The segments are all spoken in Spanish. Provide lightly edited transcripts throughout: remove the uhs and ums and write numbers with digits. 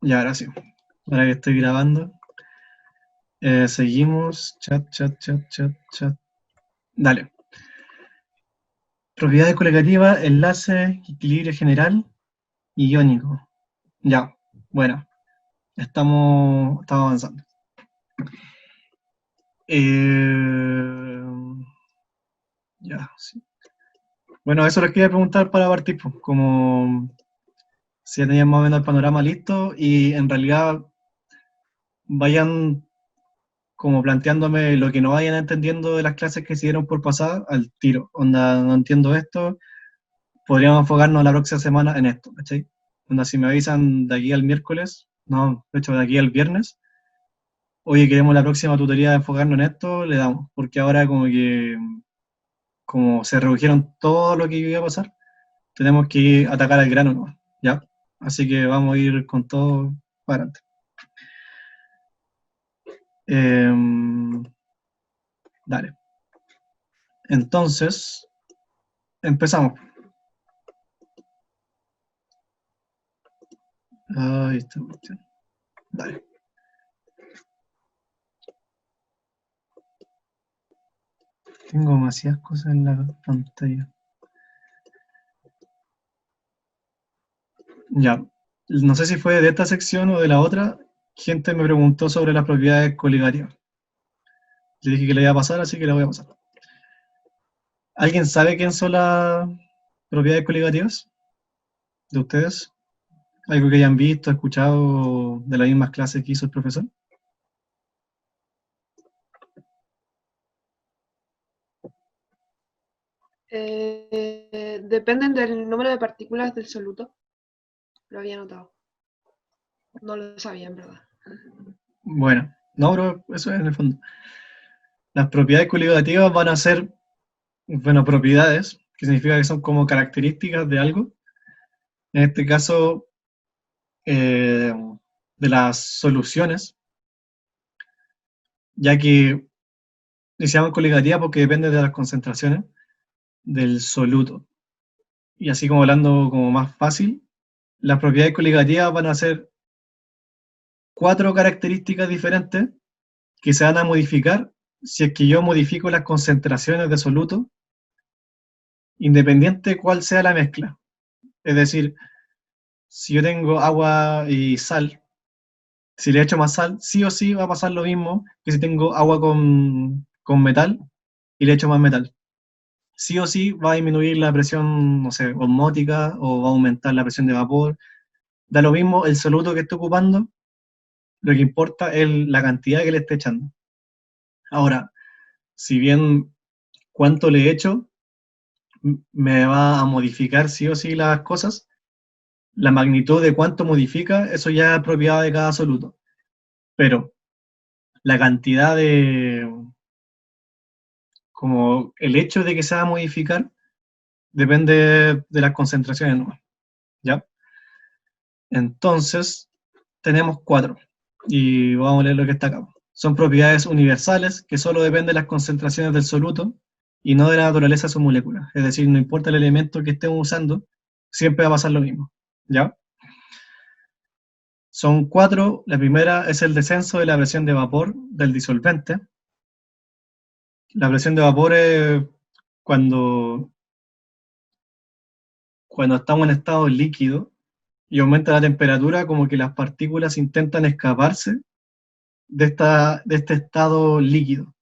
Y ahora sí, ahora que estoy grabando, seguimos. Chat. Dale. Propiedades coligativas, enlace, equilibrio general y iónico. Ya, bueno, estamos avanzando. Eh, ya, sí. Bueno, eso les quería preguntar para partir, pues, como si ya tenían más o menos el panorama listo y en realidad vayan como planteándome lo que no vayan entendiendo de las clases que se dieron por pasar al tiro. Onda, no entiendo esto, podríamos enfocarnos la próxima semana en esto, ¿cachai? Onda, si me avisan de aquí al miércoles, no, de hecho de aquí al viernes, oye, queremos la próxima tutoría enfocarnos en esto, le damos, porque ahora como que, como se redujeron todo lo que iba a pasar, tenemos que atacar al grano, ¿no? ¿Ya? Así que vamos a ir con todo para adelante. Dale. Entonces, empezamos. Ahí está. Dale. Tengo demasiadas cosas en la pantalla. Ya, no sé si fue de esta sección o de la otra, gente me preguntó sobre las propiedades coligativas. Le dije que le iba a pasar, así que le voy a pasar. ¿Alguien sabe quién son las propiedades coligativas de ustedes? ¿Algo que hayan visto, escuchado de las mismas clases que hizo el profesor? Dependen del número de partículas del soluto. Lo había notado. No lo sabía, en verdad. Bueno, no, pero eso es en el fondo. Las propiedades coligativas van a ser, bueno, propiedades, que significa que son como características de algo. En este caso, eh, de las soluciones, ya que se llaman coligativas porque depende de las concentraciones del soluto. Y así como hablando como más fácil, las propiedades coligativas van a ser cuatro características diferentes que se van a modificar si es que yo modifico las concentraciones de soluto, independiente cuál sea la mezcla. Es decir, si yo tengo agua y sal, si le echo más sal, sí o sí va a pasar lo mismo que si tengo agua con metal y le echo más metal. Sí o sí va a disminuir la presión, no sé, osmótica o va a aumentar la presión de vapor. Da lo mismo el soluto que esté ocupando, lo que importa es la cantidad que le esté echando. Ahora, si bien cuánto le echo me va a modificar sí o sí las cosas, la magnitud de cuánto modifica, eso ya es propiedad de cada soluto. Pero la cantidad de, como el hecho de que se va a modificar, depende de las concentraciones, ¿no? ¿Ya? Entonces, tenemos cuatro. Y vamos a leer lo que está acá. Son propiedades universales que solo dependen de las concentraciones del soluto y no de la naturaleza de su molécula. Es decir, no importa el elemento que estemos usando, siempre va a pasar lo mismo. ¿Ya? Son cuatro. La primera es el descenso de la presión de vapor del disolvente. La presión de vapor es cuando, cuando estamos en estado líquido y aumenta la temperatura, como que las partículas intentan escaparse de este estado líquido.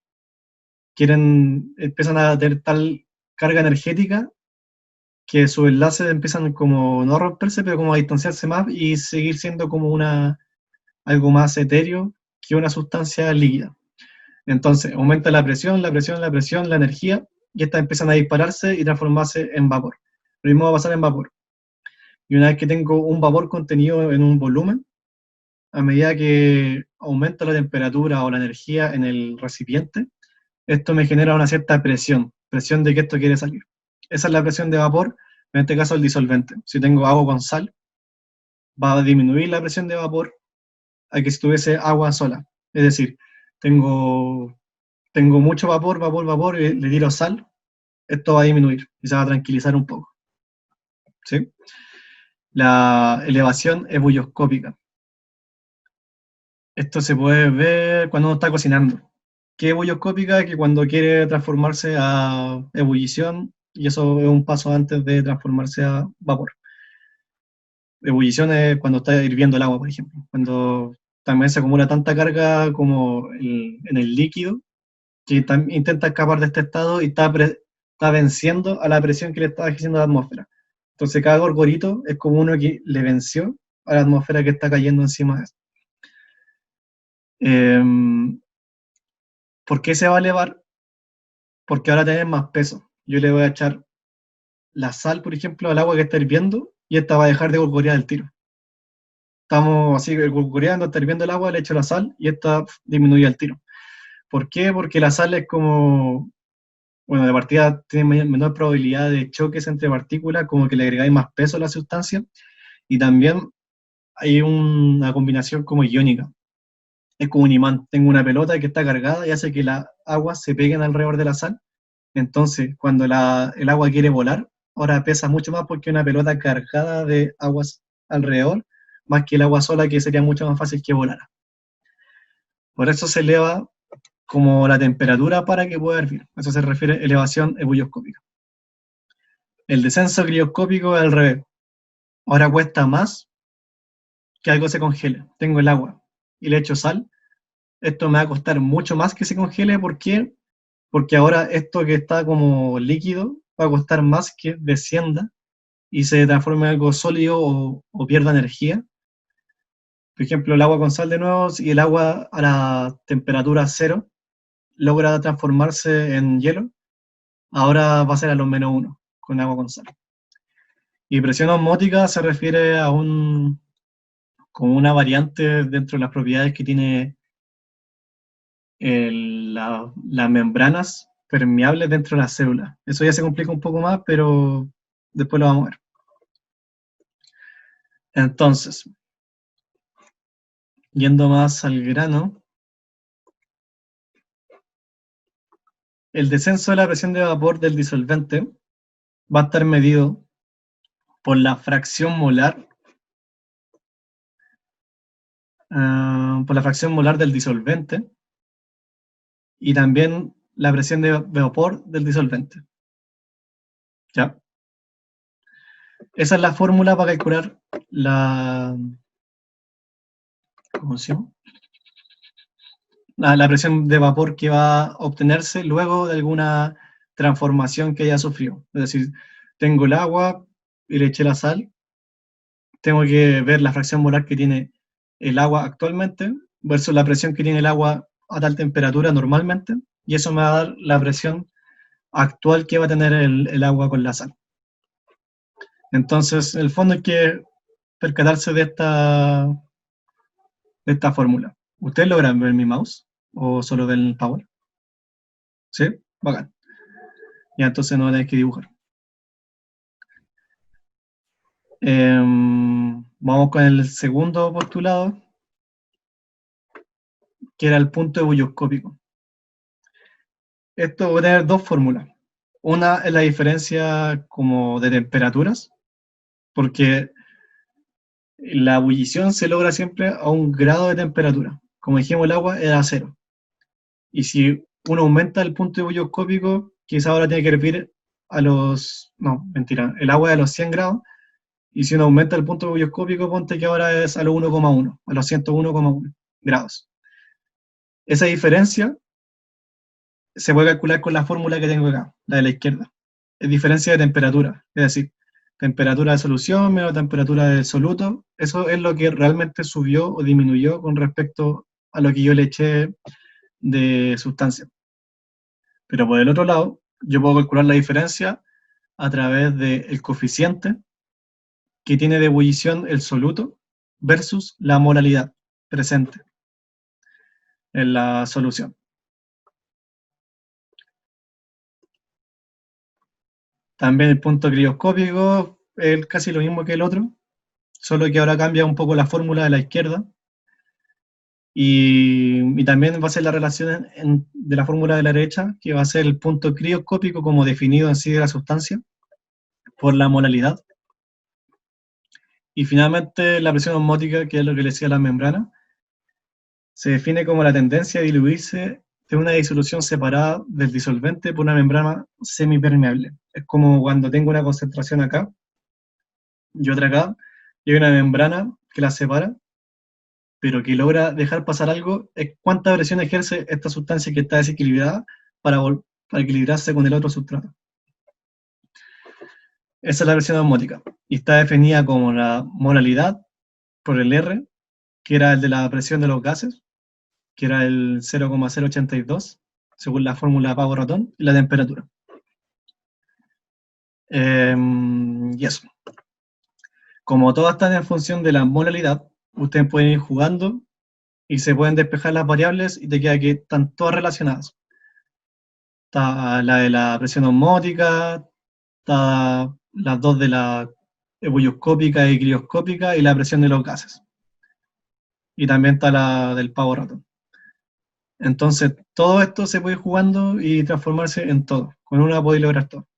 Empiezan a tener tal carga energética que sus enlaces empiezan como no a romperse, pero como a distanciarse más y seguir siendo como algo más etéreo que una sustancia líquida. Entonces, aumenta la energía, y estas empiezan a dispararse y transformarse en vapor. Lo mismo va a pasar en vapor. Y una vez que tengo un vapor contenido en un volumen, a medida que aumenta la temperatura o la energía en el recipiente, esto me genera una cierta presión de que esto quiere salir. Esa es la presión de vapor, en este caso el disolvente. Si tengo agua con sal, va a disminuir la presión de vapor a que si tuviese agua sola. Es decir, tengo mucho vapor, y le tiro sal, esto va a disminuir y se va a tranquilizar un poco. ¿Sí? La elevación ebullioscópica. Esto se puede ver cuando uno está cocinando. Que ebullioscópica, que cuando quiere transformarse a ebullición, y eso es un paso antes de transformarse a vapor. Ebullición es cuando está hirviendo el agua, por ejemplo. Cuando también se acumula tanta carga como en el líquido, que intenta escapar de este estado y está venciendo a la presión que le está ejerciendo la atmósfera. Entonces cada gorgorito es como uno que le venció a la atmósfera que está cayendo encima de eso. ¿Por qué se va a elevar? Porque ahora tiene más peso. Yo le voy a echar la sal, por ejemplo, al agua que está hirviendo y esta va a dejar de gorgorear el tiro. Estamos así gorgoreando, está hirviendo el agua, le echo la sal y esta disminuye el tiro. ¿Por qué? Porque la sal es como, bueno, de partida tiene menor probabilidad de choques entre partículas, como que le agregáis más peso a la sustancia, y también hay una combinación como iónica. Es como un imán. Tengo una pelota que está cargada y hace que las aguas se peguen alrededor de la sal. Entonces, cuando el agua quiere volar, ahora pesa mucho más porque una pelota cargada de aguas alrededor, más que el agua sola, que sería mucho más fácil que volara. Por eso se eleva como la temperatura para que pueda hervir. A eso se refiere elevación ebullioscópica. El descenso crioscópico es al revés. Ahora cuesta más que algo se congele. Tengo el agua y le echo sal. Esto me va a costar mucho más que se congele. ¿Por qué? Porque ahora esto que está como líquido va a costar más que descienda y se transforme en algo sólido o pierda energía. Por ejemplo, el agua con sal de nuevo, y el agua a la temperatura cero logra transformarse en hielo, ahora va a ser a los -1 con agua con sal. Y presión osmótica se refiere a como una variante dentro de las propiedades que tiene las membranas permeables dentro de las células. Eso ya se complica un poco más, pero después lo vamos a ver. Entonces, yendo más al grano, el descenso de la presión de vapor del disolvente va a estar medido por la fracción molar, del disolvente y también la presión de vapor del disolvente. ¿Ya? Esa es la fórmula para calcular ¿cómo se llama? La presión de vapor que va a obtenerse luego de alguna transformación que haya sufrido. Es decir, tengo el agua y le eché la sal, tengo que ver la fracción molar que tiene el agua actualmente versus la presión que tiene el agua a tal temperatura normalmente, y eso me va a dar la presión actual que va a tener el agua con la sal. Entonces, en el fondo hay que percatarse de esta fórmula. ¿Ustedes logran ver mi mouse o solo ven el power? ¿Sí? Bacán. Ya entonces no tenéis que dibujar. Vamos con el segundo postulado, que era el punto ebullioscópico. Esto va a tener dos fórmulas. Una es la diferencia como de temperaturas, porque la ebullición se logra siempre a 1 grado de temperatura. Como dijimos, el agua era 0. Y si uno aumenta el punto ebullioscópico, quizá ahora tiene que hervir no, mentira, el agua es a los 100 grados, y si uno aumenta el punto ebullioscópico, ponte que ahora es a los 1,1, a los 101,1 grados. Esa diferencia se puede calcular con la fórmula que tengo acá, la de la izquierda. Es diferencia de temperatura, es decir, temperatura de solución menos temperatura del soluto. Eso es lo que realmente subió o disminuyó con respecto a lo que yo le eché de sustancia. Pero por el otro lado, yo puedo calcular la diferencia a través del coeficiente que tiene de ebullición el soluto versus la molaridad presente en la solución. También el punto crioscópico es casi lo mismo que el otro, solo que ahora cambia un poco la fórmula de la izquierda, y también va a ser la relación de la fórmula de la derecha, que va a ser el punto crioscópico como definido en sí de la sustancia, por la molaridad. Y finalmente la presión osmótica, que es lo que le decía la membrana, Se define como la tendencia a diluirse de una disolución separada del disolvente por una membrana semipermeable. Es como cuando tengo una concentración acá y otra acá, y hay una membrana que las separa, pero que logra dejar pasar algo, es cuánta presión ejerce esta sustancia que está desequilibrada para, para equilibrarse con el otro sustrato. Esa es la presión osmótica, y está definida como la molalidad por el R, que era el de la presión de los gases, que era el 0,082, según la fórmula Pavo-Ratón, y la temperatura. Y eso. Como todas están en función de la molalidad, ustedes pueden ir jugando y se pueden despejar las variables y te queda que están todas relacionadas. Está la de la presión osmótica, está las dos de la ebullioscópica y crioscópica y la presión de los gases. Y también está la del Pavo-Ratón. Entonces, todo esto se puede ir jugando y transformarse en todo. Con una podéis lograr todo,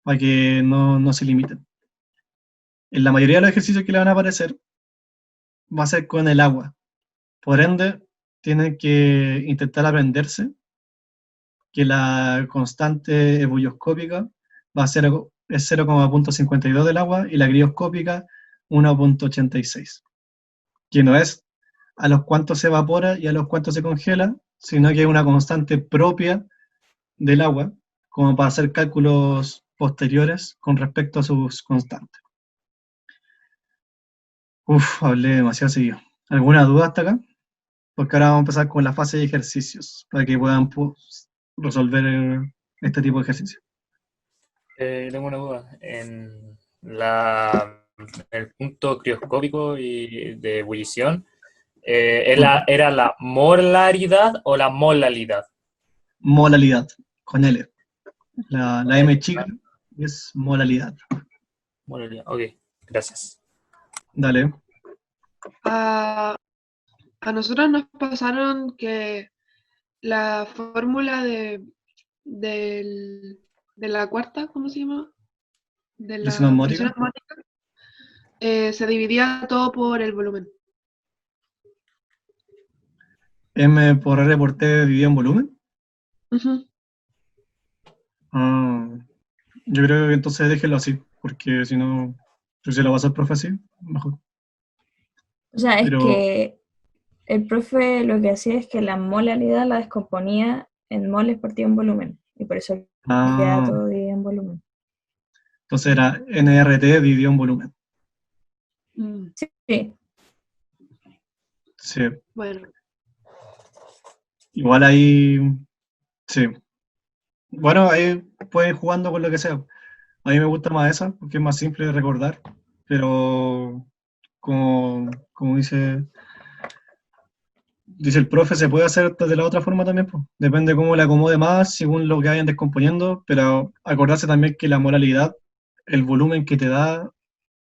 para que no se limiten. En la mayoría de los ejercicios que le van a aparecer, va a ser con el agua. Por ende, tienen que intentar aprenderse que la constante ebullioscópica va a ser es 0,52 del agua y la crioscópica 1,86, que no es a los cuantos se evapora y a los cuantos se congela, sino que es una constante propia del agua, como para hacer cálculos posteriores con respecto a sus constantes. Uf, hablé demasiado seguido. ¿Alguna duda hasta acá? Porque ahora vamos a empezar con la fase de ejercicios, para que puedan resolver este tipo de ejercicios. Tengo una duda. El punto crioscópico y de ebullición, ¿era la molaridad o la molalidad? Molalidad, con L. Con La M L, chica ¿no? es molalidad. Molalidad. Ok, gracias. Dale. A nosotros nos pasaron que la fórmula de la cuarta, ¿cómo se llama? De Presión la presión osmótica. osmótica, se dividía todo por el volumen. M por R por T dividido en volumen. Ujú. Ah, yo creo que entonces déjenlo así, porque si no, si se lo va a hacer profe así, mejor. O sea, es Pero, que el profe lo que hacía es que la molaridad la descomponía en moles partido en volumen. Y por eso queda ah, todo dividido en volumen. entonces era NRT dividido en volumen. Sí. Sí, Bueno, igual ahí, sí. Bueno, ahí pueden ir jugando con lo que sea. A mí me gusta más esa, porque es más simple de recordar, pero como dice el profe, se puede hacer de la otra forma también, pues. Depende cómo le acomode más, según lo que vayan descomponiendo, pero acordarse también que la moralidad, el volumen que te da,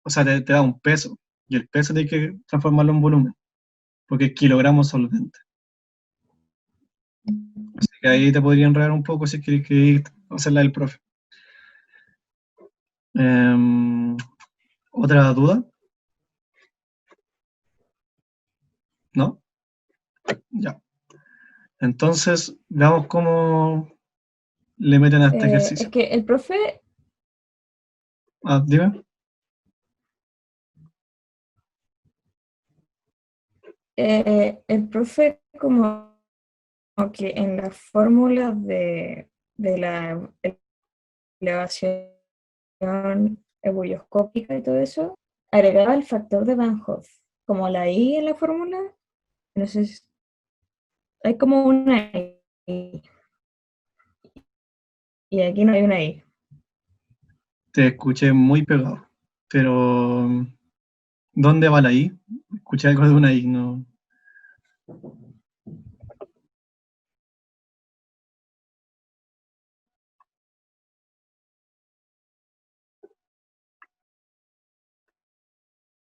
o sea, te da un peso, y el peso tiene que transformarlo en volumen, porque es kilogramos solvente. Así que ahí te podría enredar un poco si quieres que hacerla del profe. ¿Otra duda? ¿No? Ya. Entonces, veamos cómo le meten a este Es ejercicio. que el profe, Ah, dime. como que en las fórmulas de la elevación ebullioscópica y todo eso, agregaba el factor de Van Hoff. Como la I en la fórmula, no sé si hay como una I, y aquí no hay una I. Te escuché muy pegado, pero ¿dónde va la I? Escuché algo de una I, no.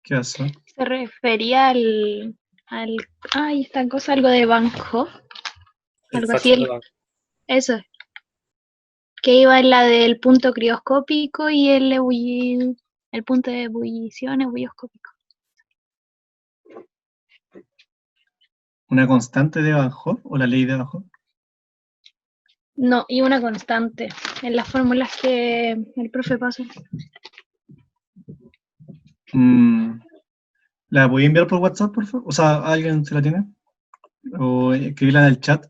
¿Qué hace? Se refería ay, esta cosa, algo de Van Gogh, El algo así, factor de Van. eso, que iba en la del punto crioscópico y el punto de ebullición ebullioscópico. ¿Una constante de Van Hoff o la ley de Van Hoff? No, y una constante en las fórmulas que el profe pasó. ¿La voy a enviar por WhatsApp, por favor? O sea, ¿alguien se la tiene? O escribirla en el chat,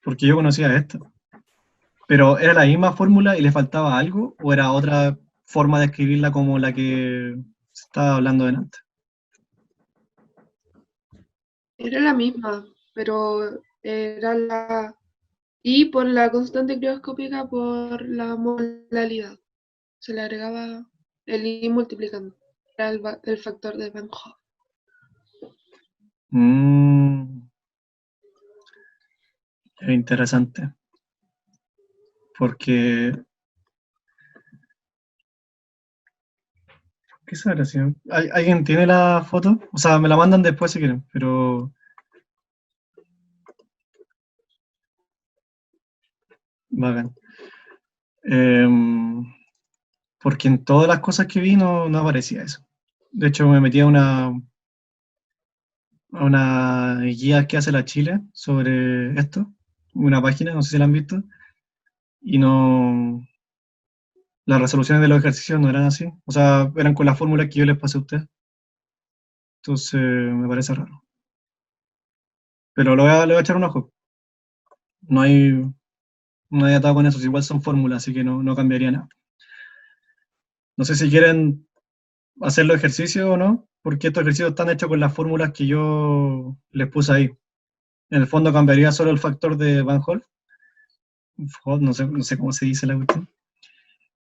porque yo conocía esta. ¿Pero era la misma fórmula y le faltaba algo? ¿O era otra forma de escribirla como la que se estaba hablando delante? Era la misma, pero era la I por la constante crioscópica por la molalidad. Se le agregaba el I multiplicando. Era el factor de Van Hoff. Es interesante. Porque... ¿Qué es esa gracia? ¿Alguien tiene la foto? O sea, me la mandan después si quieren, pero... Bacán. Porque en todas las cosas que vi no aparecía eso. De hecho, me metí a una guía que hace la Chile sobre esto, una página, no sé si la han visto, y no, las resoluciones de los ejercicios no eran así, o sea, eran con las fórmulas que yo les pasé a ustedes, entonces me parece raro. Pero le voy a echar un ojo, no hay, no hay atado con eso, igual son fórmulas, así que no cambiaría nada. No sé si quieren hacer los ejercicios o no, porque estos ejercicios están hechos con las fórmulas que yo les puse ahí. En el fondo cambiaría solo el factor de Van Hoff, no sé cómo se dice la cuestión,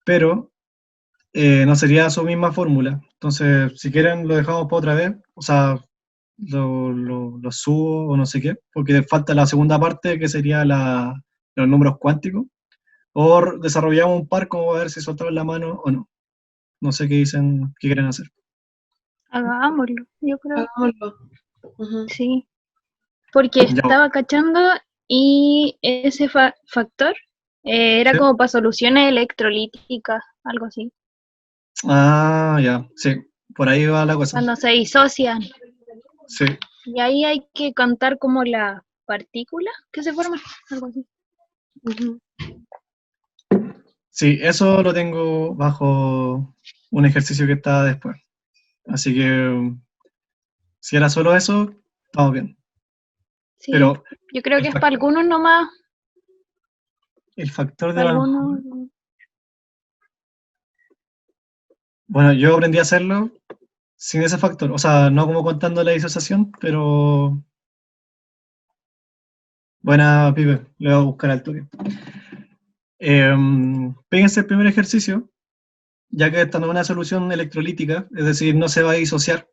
pero no sería su misma fórmula. Entonces, si quieren, lo dejamos para otra vez, o sea, lo subo o no sé qué, porque falta la segunda parte que sería los números cuánticos, o desarrollamos un par como a ver si soltaron la mano o no. No sé qué dicen, qué quieren hacer. Hagámoslo, yo creo. Hagámoslo. Ujú. Sí, porque Ya, estaba cachando y ese factor era ¿sí? como para soluciones electrolíticas, algo así. Ah, ya, sí, por ahí va la cosa. Cuando se disocian. Sí, Y ahí hay que contar como las partículas que se forman, algo así. Ujú. sí, eso lo tengo bajo un ejercicio que está después. Así que si era solo eso, estamos bien. Sí, Pero yo creo el que es para factor, algunos nomás, el factor de para Van algunos. Hoff, bueno, yo aprendí a hacerlo sin ese factor, o sea, no como contando la disociación, pero buena, pibe, le voy a buscar al toque. Péguense el primer ejercicio, ya que esta no es una solución electrolítica, es decir, no se va a disociar,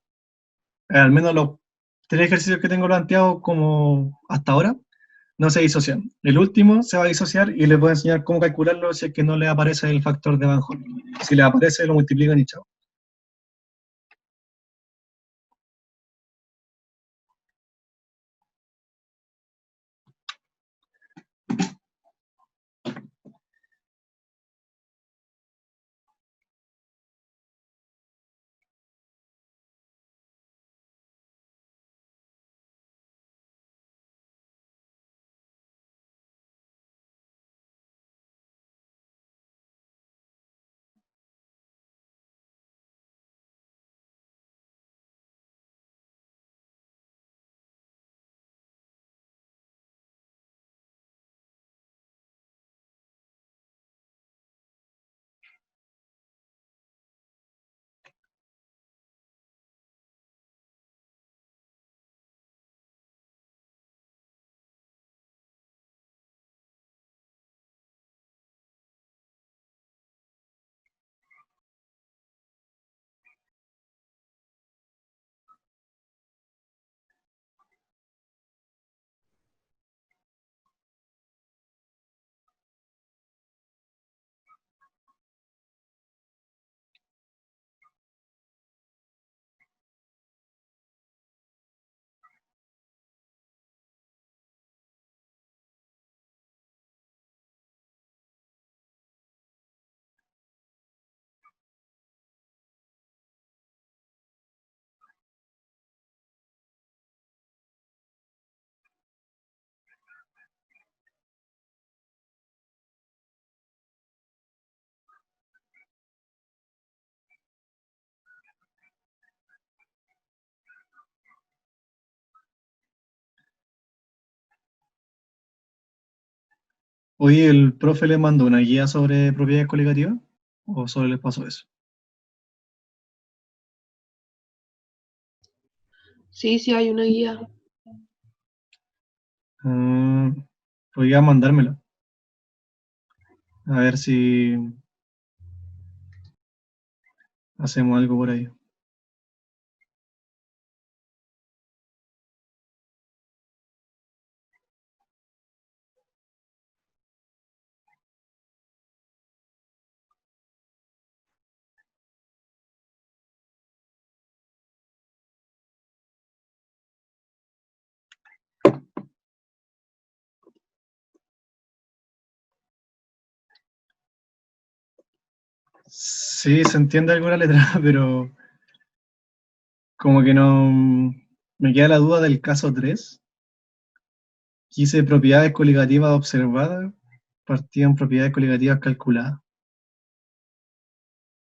al menos los tres ejercicios que tengo planteados como hasta ahora, no se disocian. El último se va a disociar y les voy a enseñar cómo calcularlo si es que no le aparece el factor de Van Hoff. Si le aparece, lo multiplican y chao. Oye, ¿el profe le mandó una guía sobre propiedades coligativas? ¿O solo les pasó eso? Sí, sí, hay una guía. Ah, podría mandármela. A ver si hacemos algo por ahí. Sí, se entiende alguna letra, pero como que no. Me queda la duda del caso 3. Quise propiedades coligativas observadas, partían propiedades coligativas calculadas.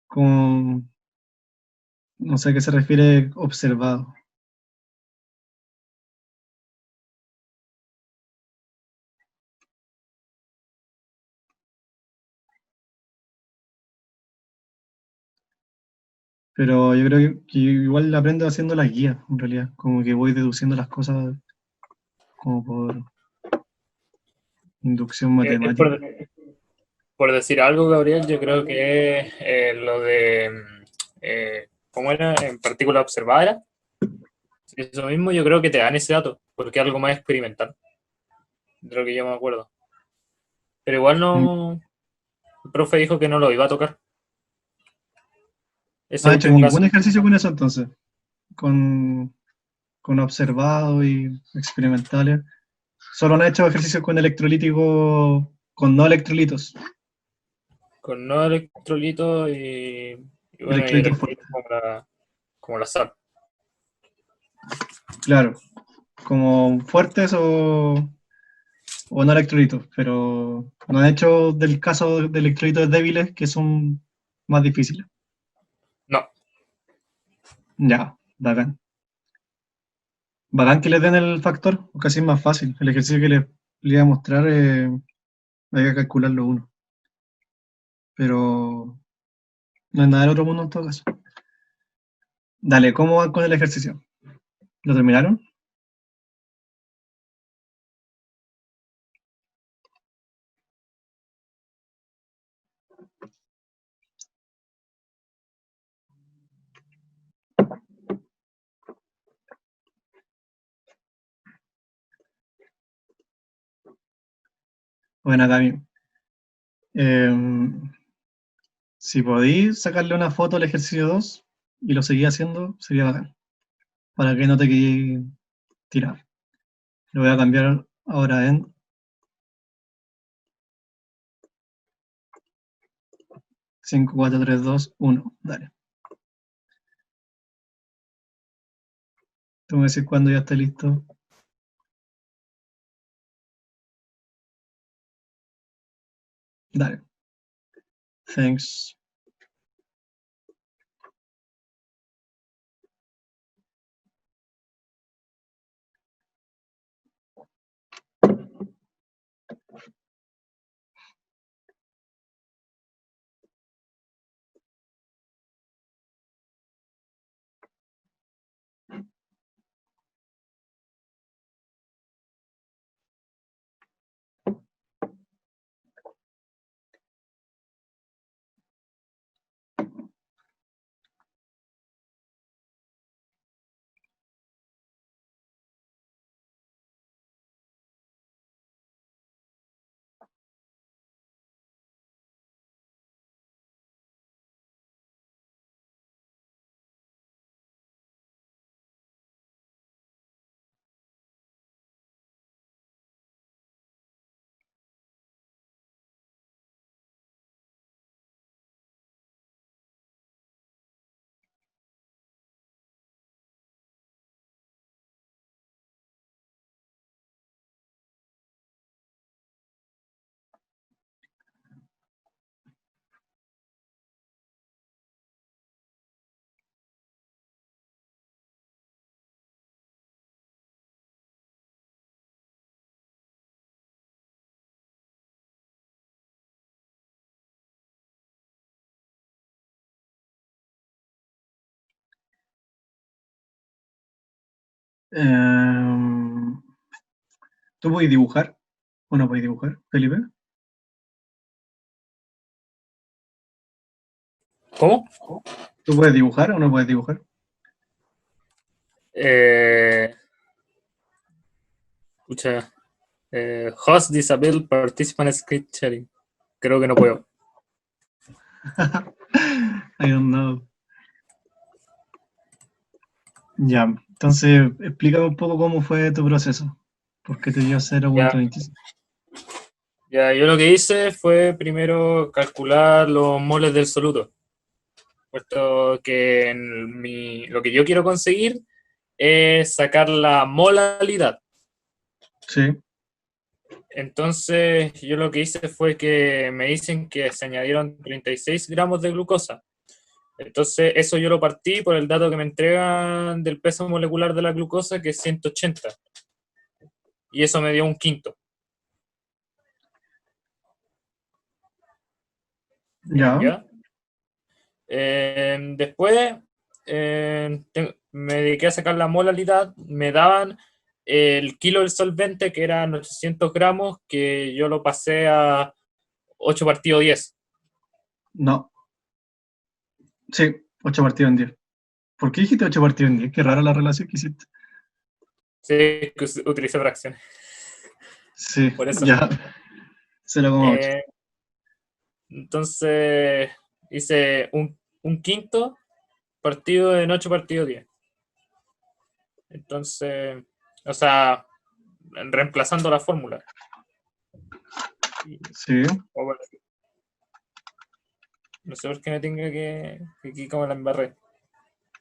Como, no sé a qué se refiere observado. Pero yo creo que igual aprendo haciendo las guías, en realidad. Como que voy deduciendo las cosas como por inducción Es matemática. por decir algo, Gabriel, yo creo que es lo de, ¿cómo era? En partícula observada, ¿era? Eso mismo yo creo que te dan ese dato, porque es algo más experimental, de lo que yo me acuerdo. Pero igual Mm. no, el profe dijo que no lo iba a tocar, No ese ha hecho último caso. ningún ejercicio con eso entonces, con, con observado y experimentales. Solo han hecho ejercicios con electrolítico, con no electrolitos, Con no electrolitos y bueno, y electrolitos fuertes. electrolitos como la sal. Claro, como fuertes o no electrolitos, pero no han hecho del caso de electrolitos débiles que son más difíciles. No, Ya, bacán. Bacán que les den el factor, porque así es más fácil. El ejercicio que les iba a mostrar, hay que calcularlo uno. Pero no es nada del otro mundo en todo caso. Dale, ¿cómo van con el ejercicio? ¿Lo terminaron? Bueno, Cami. Si podéis sacarle una foto al ejercicio 2 y lo seguís haciendo, sería bacán. Para que no te quede tirar. Lo voy a cambiar ahora en 5 4 3 2 1. Dale. Tú me decís cuando ya esté listo. Dale. Thanks. Em, ¿Tú puedes dibujar o no puedes dibujar, Felipe? ¿Cómo? ¿Tú puedes dibujar o no puedes dibujar? Escucha, host disable participant screen sharing. Creo que no puedo. I don't know. Ya, entonces explícame un poco cómo fue tu proceso. ¿Por qué te dio Ya, 0.25? ya, yo lo que hice fue primero calcular los moles del soluto, puesto que lo que yo quiero conseguir es sacar la molalidad. Sí, Entonces, yo lo que hice fue que me dicen que se añadieron 36 gramos de glucosa. Entonces, eso yo lo partí por el dato que me entregan del peso molecular de la glucosa, que es 180. Y eso me dio un quinto. ya, ¿Ya? Después me dediqué a sacar la molalidad, me daban el kilo del solvente, que eran 800 gramos, que yo lo pasé a 8 partido 10. no. Sí, 8 partidos en 10. ¿Por qué dijiste 8 partidos en 10? Qué rara la relación que hiciste. Sí, que utilicé fracciones, Sí, por eso. ya, 0,8. Eh, entonces hice un quinto partido en 8 partido 10. Entonces, o sea, reemplazando la fórmula. Sí, No sé por qué me tenga que aquí como la embarré,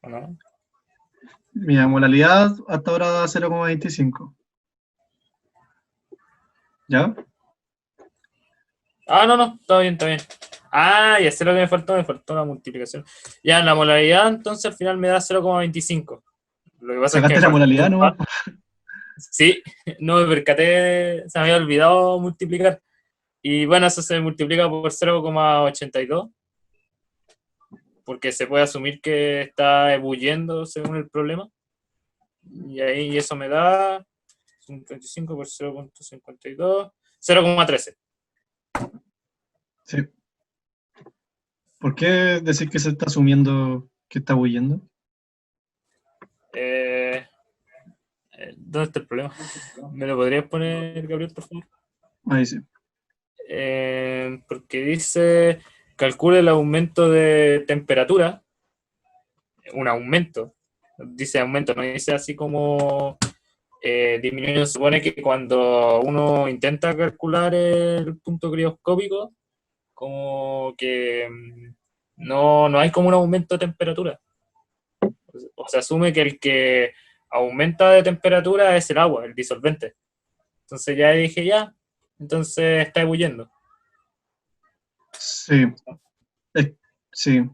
¿o no? mi modalidad hasta ahora da 0,25. ¿Ya? Ah, no, está bien, está bien. Ah, ya sé lo que me faltó la multiplicación. Ya, en la molaridad, entonces al final me da 0,25. Lo que pasa es que me ¿Sacaste la faltó. modalidad nomás? Sí, no me percaté, se me había olvidado multiplicar. Y bueno, eso se multiplica por 0,82, porque se puede asumir que está ebulliendo según el problema. Y ahí eso me da 55 por 0,52, 0,13. Sí. ¿Por qué decir que se está asumiendo que está huyendo? ¿Dónde está el problema? ¿Me lo podrías poner, Gabriel, por favor? Ahí sí. Porque dice, calcula el aumento de temperatura, un aumento, dice aumento, no dice así como disminuye. Se supone que cuando uno intenta calcular el punto crioscópico, como que no hay como un aumento de temperatura. O se asume que el que aumenta de temperatura es el agua, el disolvente. Entonces ya dije ya, entonces está ebulliendo. Sí, sí.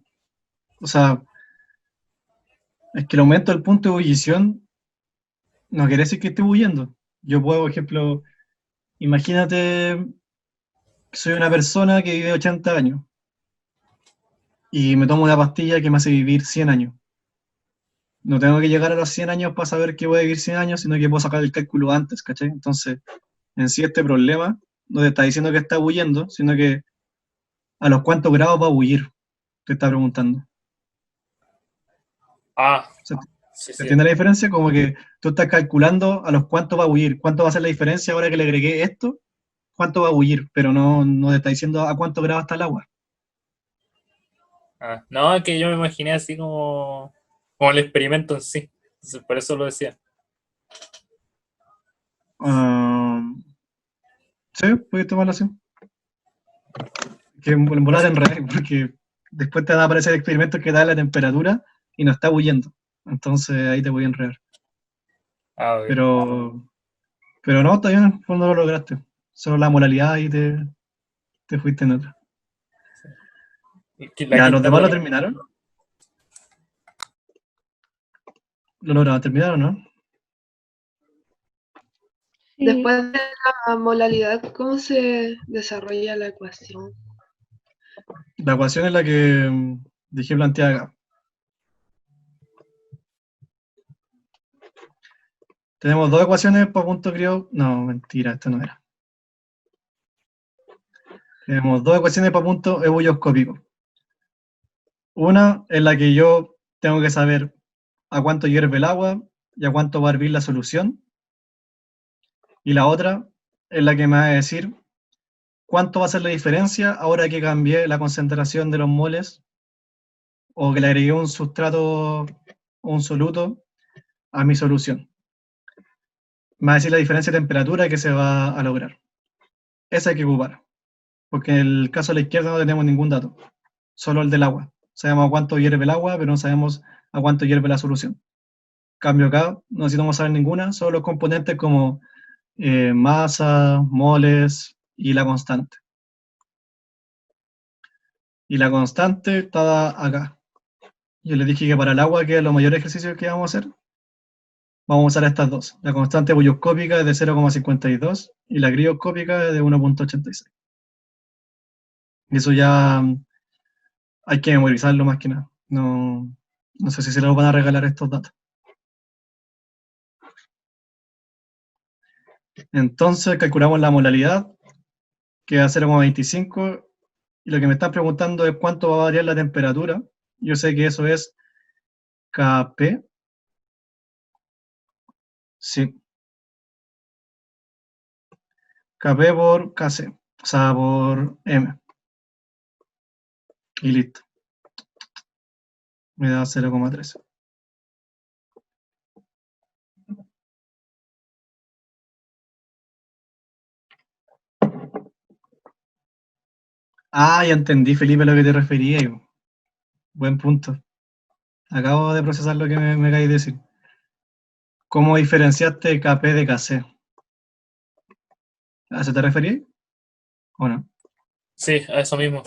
O sea, es que el aumento del punto de ebullición no quiere decir que esté huyendo. Yo puedo, por ejemplo, imagínate que soy una persona que vive 80 años y me tomo una pastilla que me hace vivir 100 años. No tengo que llegar a los 100 años para saber que voy a vivir 100 años, sino que puedo sacar el cálculo antes, ¿cachai? Entonces, en sí este problema no te está diciendo que está huyendo, sino que a los cuántos grados va a huir, te está preguntando. Ah, ¿Se sí, se sí. entiende la diferencia? Como que tú estás calculando a los cuántos va a huir, cuánto va a ser la diferencia ahora que le agregué esto, cuánto va a huir, pero no te está diciendo a cuántos grados está el agua. Ah, no, es que yo me imaginé así como el experimento en sí. Entonces, por eso lo decía. Ah, sí, puedes tomarlo así. Que en volar Eso. en revés, porque después te van a aparecer experimentos que dan la temperatura y no está huyendo. Entonces ahí te voy a enredar. Ah, ok. Pero no, está bien, pues no lo lograste. Solo la moralidad y te fuiste en otra. La Ya, los quinta demás lo mola. terminaron. ¿Lo lograron terminar o no? Sí. Después de la molalidad, ¿cómo se desarrolla la ecuación? La ecuación es la que dejé planteada acá. Tenemos dos ecuaciones para punto crío. No, mentira, esto no era. Tenemos dos ecuaciones para punto ebullioscópico. Una en la que yo tengo que saber a cuánto hierve el agua y a cuánto va a hervir la solución. Y la otra en la que me va a decir cuánto va a ser la diferencia ahora que cambié la concentración de los moles o que le agregué un sustrato o un soluto a mi solución. Me va a decir la diferencia de temperatura que se va a lograr. Esa hay que ocupar, porque en el caso de la izquierda no tenemos ningún dato, solo el del agua. Sabemos a cuánto hierve el agua, pero no sabemos a cuánto hierve la solución. Cambio acá, no necesitamos saber ninguna, solo los componentes como masa, moles y la constante. Y la constante está acá. Yo les dije que para el agua, que es los mayores ejercicios que vamos a hacer, vamos a usar estas dos. La constante ebullioscópica es de 0,52 y la crioscópica es de 1,86. Y eso ya hay que memorizarlo más que nada. No, no sé si se los van a regalar estos datos. Entonces calculamos la molaridad, que es 0,25, y lo que me están preguntando es cuánto va a variar la temperatura. Yo sé que eso es Kp. Sí. Kp por Kc, o sea, por M. Y listo. Me da 0,13. Ah, ya entendí, Felipe, a lo que te refería. Buen punto. Acabo de procesar lo que me acabas de decir. ¿Cómo diferenciaste Kp de Kc? ¿A eso te referías? ¿O no? Sí, a eso mismo.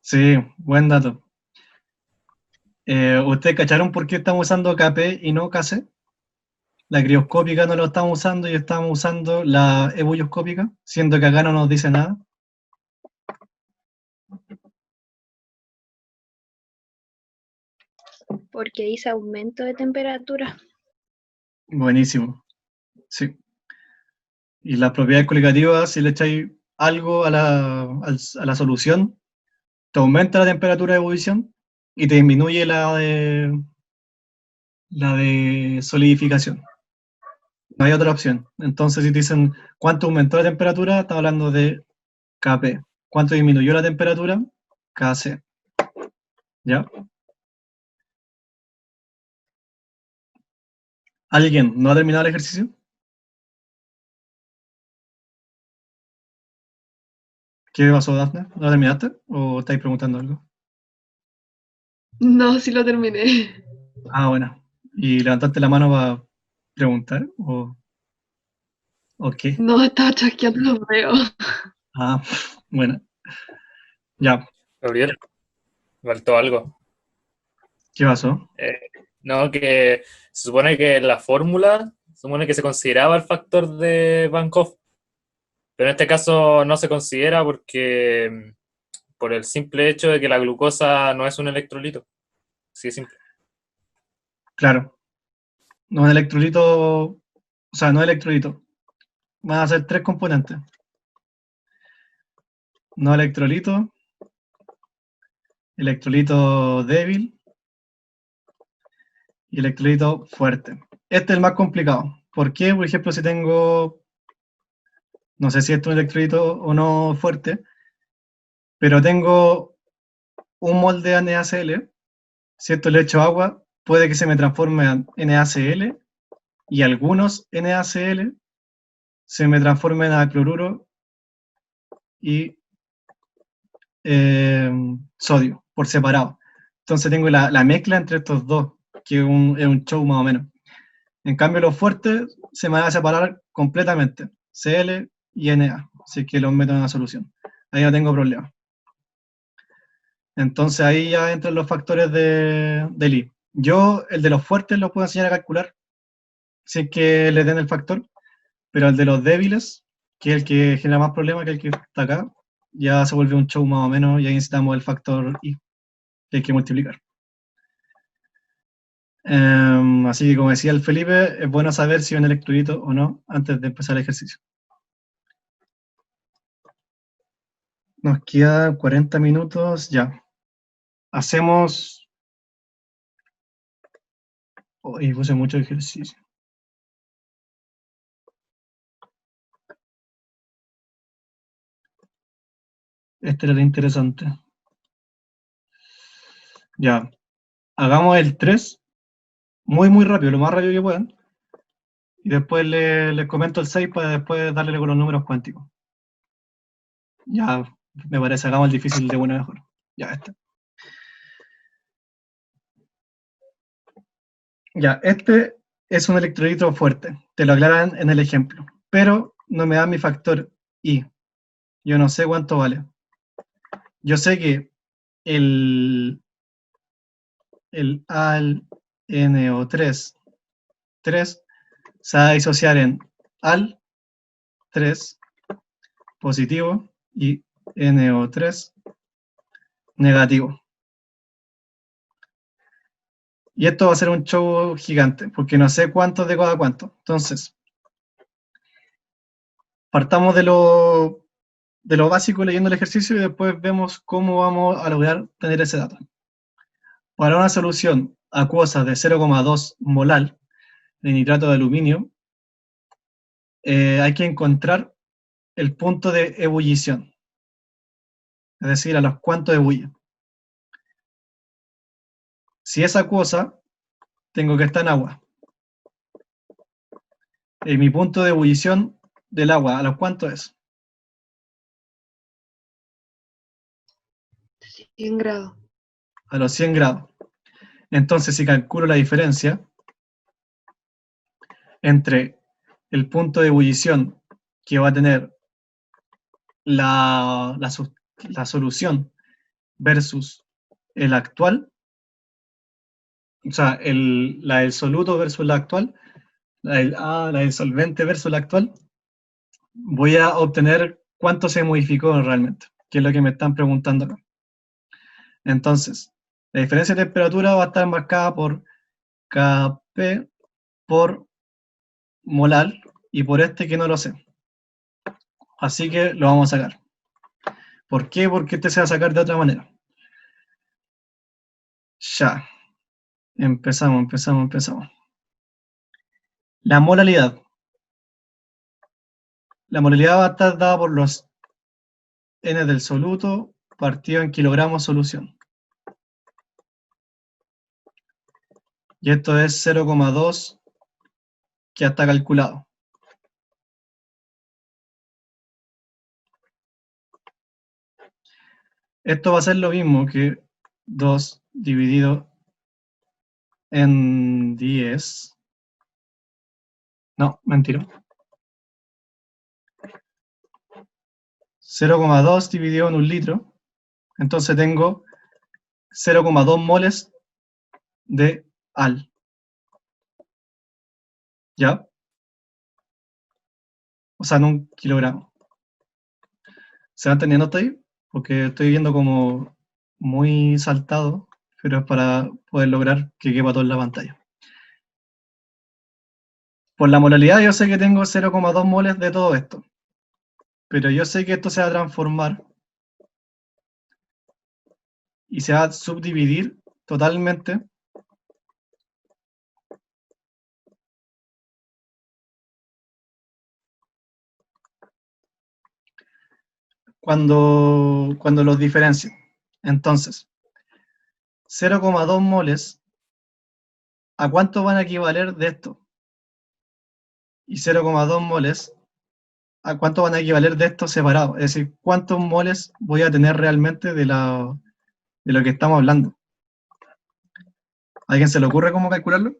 Sí, buen dato. ¿Ustedes cacharon por qué estamos usando Kp y no Kc? La crioscópica no lo estamos usando y estamos usando la ebullioscópica, siendo que acá no nos dice nada. Porque dice aumento de temperatura. Buenísimo. Sí. Y las propiedades coligativas, si le echáis algo a la solución, te aumenta la temperatura de ebullición y te disminuye la de solidificación. No hay otra opción. Entonces, si te dicen cuánto aumentó la temperatura, está hablando de Kp. ¿Cuánto disminuyó la temperatura? Kc. ¿Ya? ¿Alguien no ha terminado el ejercicio? ¿Qué pasó, Dafne? ¿No lo terminaste? ¿O estáis preguntando algo? No, sí lo terminé. Ah, bueno. ¿Y levantaste la mano para preguntar? ¿O qué? No, estaba chasqueando los dedos. Ah, bueno. Ya. Gabriel, faltó algo. ¿Qué pasó? No, que se supone que en la fórmula se supone que se consideraba el factor de Van Hoff, pero en este caso no se considera porque por el simple hecho de que la glucosa no es un electrolito. Sí, es simple. Claro. No es electrolito, o sea, no es electrolito. Van a ser tres componentes. No electrolito, electrolito débil y electrolito fuerte. Este es el más complicado. ¿Por qué? Por ejemplo, si tengo, no sé si esto es un electrolito o no fuerte, pero tengo un mol de NaCl, si esto le echo agua, puede que se me transforme en NaCl y algunos NaCl se me transformen a cloruro y sodio por separado. Entonces tengo la mezcla entre estos dos, que es un show más o menos. En cambio, los fuertes se me van a separar completamente, Cl y Na, así que los meto en la solución. Ahí no tengo problema. Entonces ahí ya entran los factores de Lie. Yo, el de los fuertes, lo puedo enseñar a calcular, si es que le den el factor, pero el de los débiles, que es el que genera más problemas que el que está acá, ya se vuelve un show más o menos, y ahí necesitamos el factor I, que hay que multiplicar. Así que como decía el Felipe, es bueno saber si un electrolito o no antes de empezar el ejercicio. Nos quedan 40 minutos ya. Hacemos... Uy, puse mucho ejercicio. Este era el interesante. Ya. Hagamos el 3 muy, muy rápido, lo más rápido que puedan. Y después les comento el 6 para después darle con los números cuánticos. Ya, me parece, hagamos el difícil de buena mejor. Ya, este. Ya, este es un electrolito fuerte. Te lo aclaran en el ejemplo. Pero no me da mi factor I. Yo no sé cuánto vale. Yo sé que el al NO3 3 se va a disociar en al 3 positivo y NO3 negativo. Y esto va a ser un show gigante, porque no sé cuánto de cada cuánto. Entonces, partamos de lo básico leyendo el ejercicio y después vemos cómo vamos a lograr tener ese dato. Para una solución acuosa de 0,2 molar de nitrato de aluminio, hay que encontrar el punto de ebullición, es decir, a los cuánto ebulle. Si es acuosa, tengo que estar en agua. Mi punto de ebullición del agua, ¿a los cuánto es? 100 grados. A los 100 grados. Entonces, si calculo la diferencia entre el punto de ebullición que va a tener la solución versus el actual, o sea, la del soluto versus la actual, la del solvente versus la actual, voy a obtener cuánto se modificó realmente, que es lo que me están preguntando acá. Entonces, la diferencia de temperatura va a estar marcada por Kp por molar y por este que no lo sé. Así que lo vamos a sacar. ¿Por qué? Porque este se va a sacar de otra manera. Ya. Empezamos. La molalidad. La molalidad va a estar dada por los N del soluto partido en kilogramos solución. Y esto es 0,2 que ya está calculado. Esto va a ser lo mismo que 2 dividido en 10. No, mentira. 0,2 dividido en un litro. Entonces tengo 0,2 moles de al. ¿Ya? O sea, en un kilogramo. ¿Se van teniendo hasta ahí? Porque estoy viendo como muy saltado, pero es para poder lograr que quepa todo en la pantalla. Por la molalidad yo sé que tengo 0,2 moles de todo esto, pero yo sé que esto se va a transformar y se va a subdividir totalmente cuando los diferencio. Entonces, 0,2 moles, ¿a cuánto van a equivaler de esto? Y 0,2 moles, ¿a cuánto van a equivaler de estos separados? Es decir, ¿cuántos moles voy a tener realmente de lo que estamos hablando? ¿A alguien se le ocurre cómo calcularlo?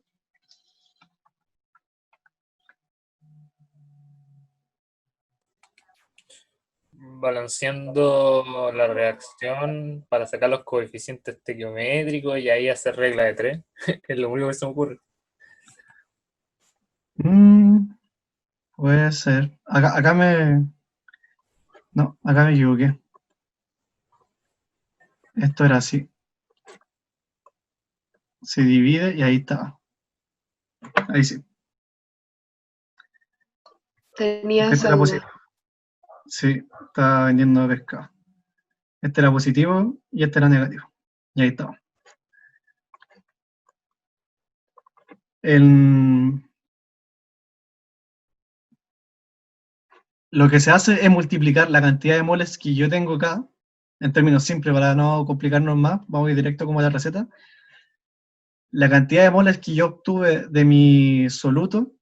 Balanceando la reacción para sacar los coeficientes estequiométricos y ahí hacer regla de 3. Es lo único que se me ocurre. Puede ser. Acá me... No, acá me equivoqué. Esto era así. Se divide y ahí está. Ahí sí. Tenía Este esa era duda. Sí, estaba vendiendo pescado. Este era positivo y este era negativo. Y ahí estaba. Lo que se hace es multiplicar la cantidad de moles que yo tengo acá, en términos simples, para no complicarnos más, vamos a ir directo como a la receta. La cantidad de moles que yo obtuve de mi soluto,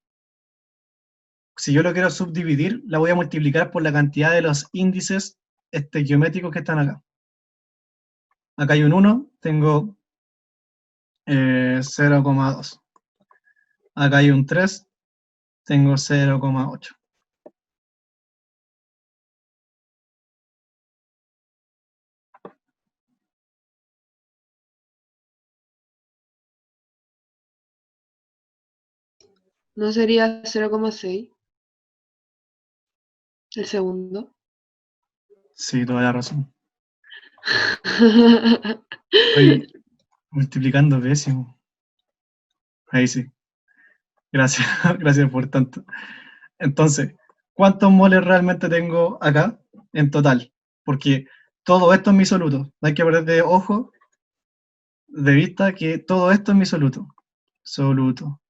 si yo lo quiero subdividir, la voy a multiplicar por la cantidad de los índices estequiométricos que están acá. Acá hay un 1, tengo 0,2. Acá hay un 3, tengo 0,8. ¿No sería 0,6? El segundo. Sí, toda la razón. Estoy multiplicando pésimo. Ahí sí. Gracias, gracias por tanto. Entonces, ¿cuántos moles realmente tengo acá en total? Porque todo esto es mi soluto. No hay que perder de ojo, de vista, que todo esto es mi soluto. Soluto.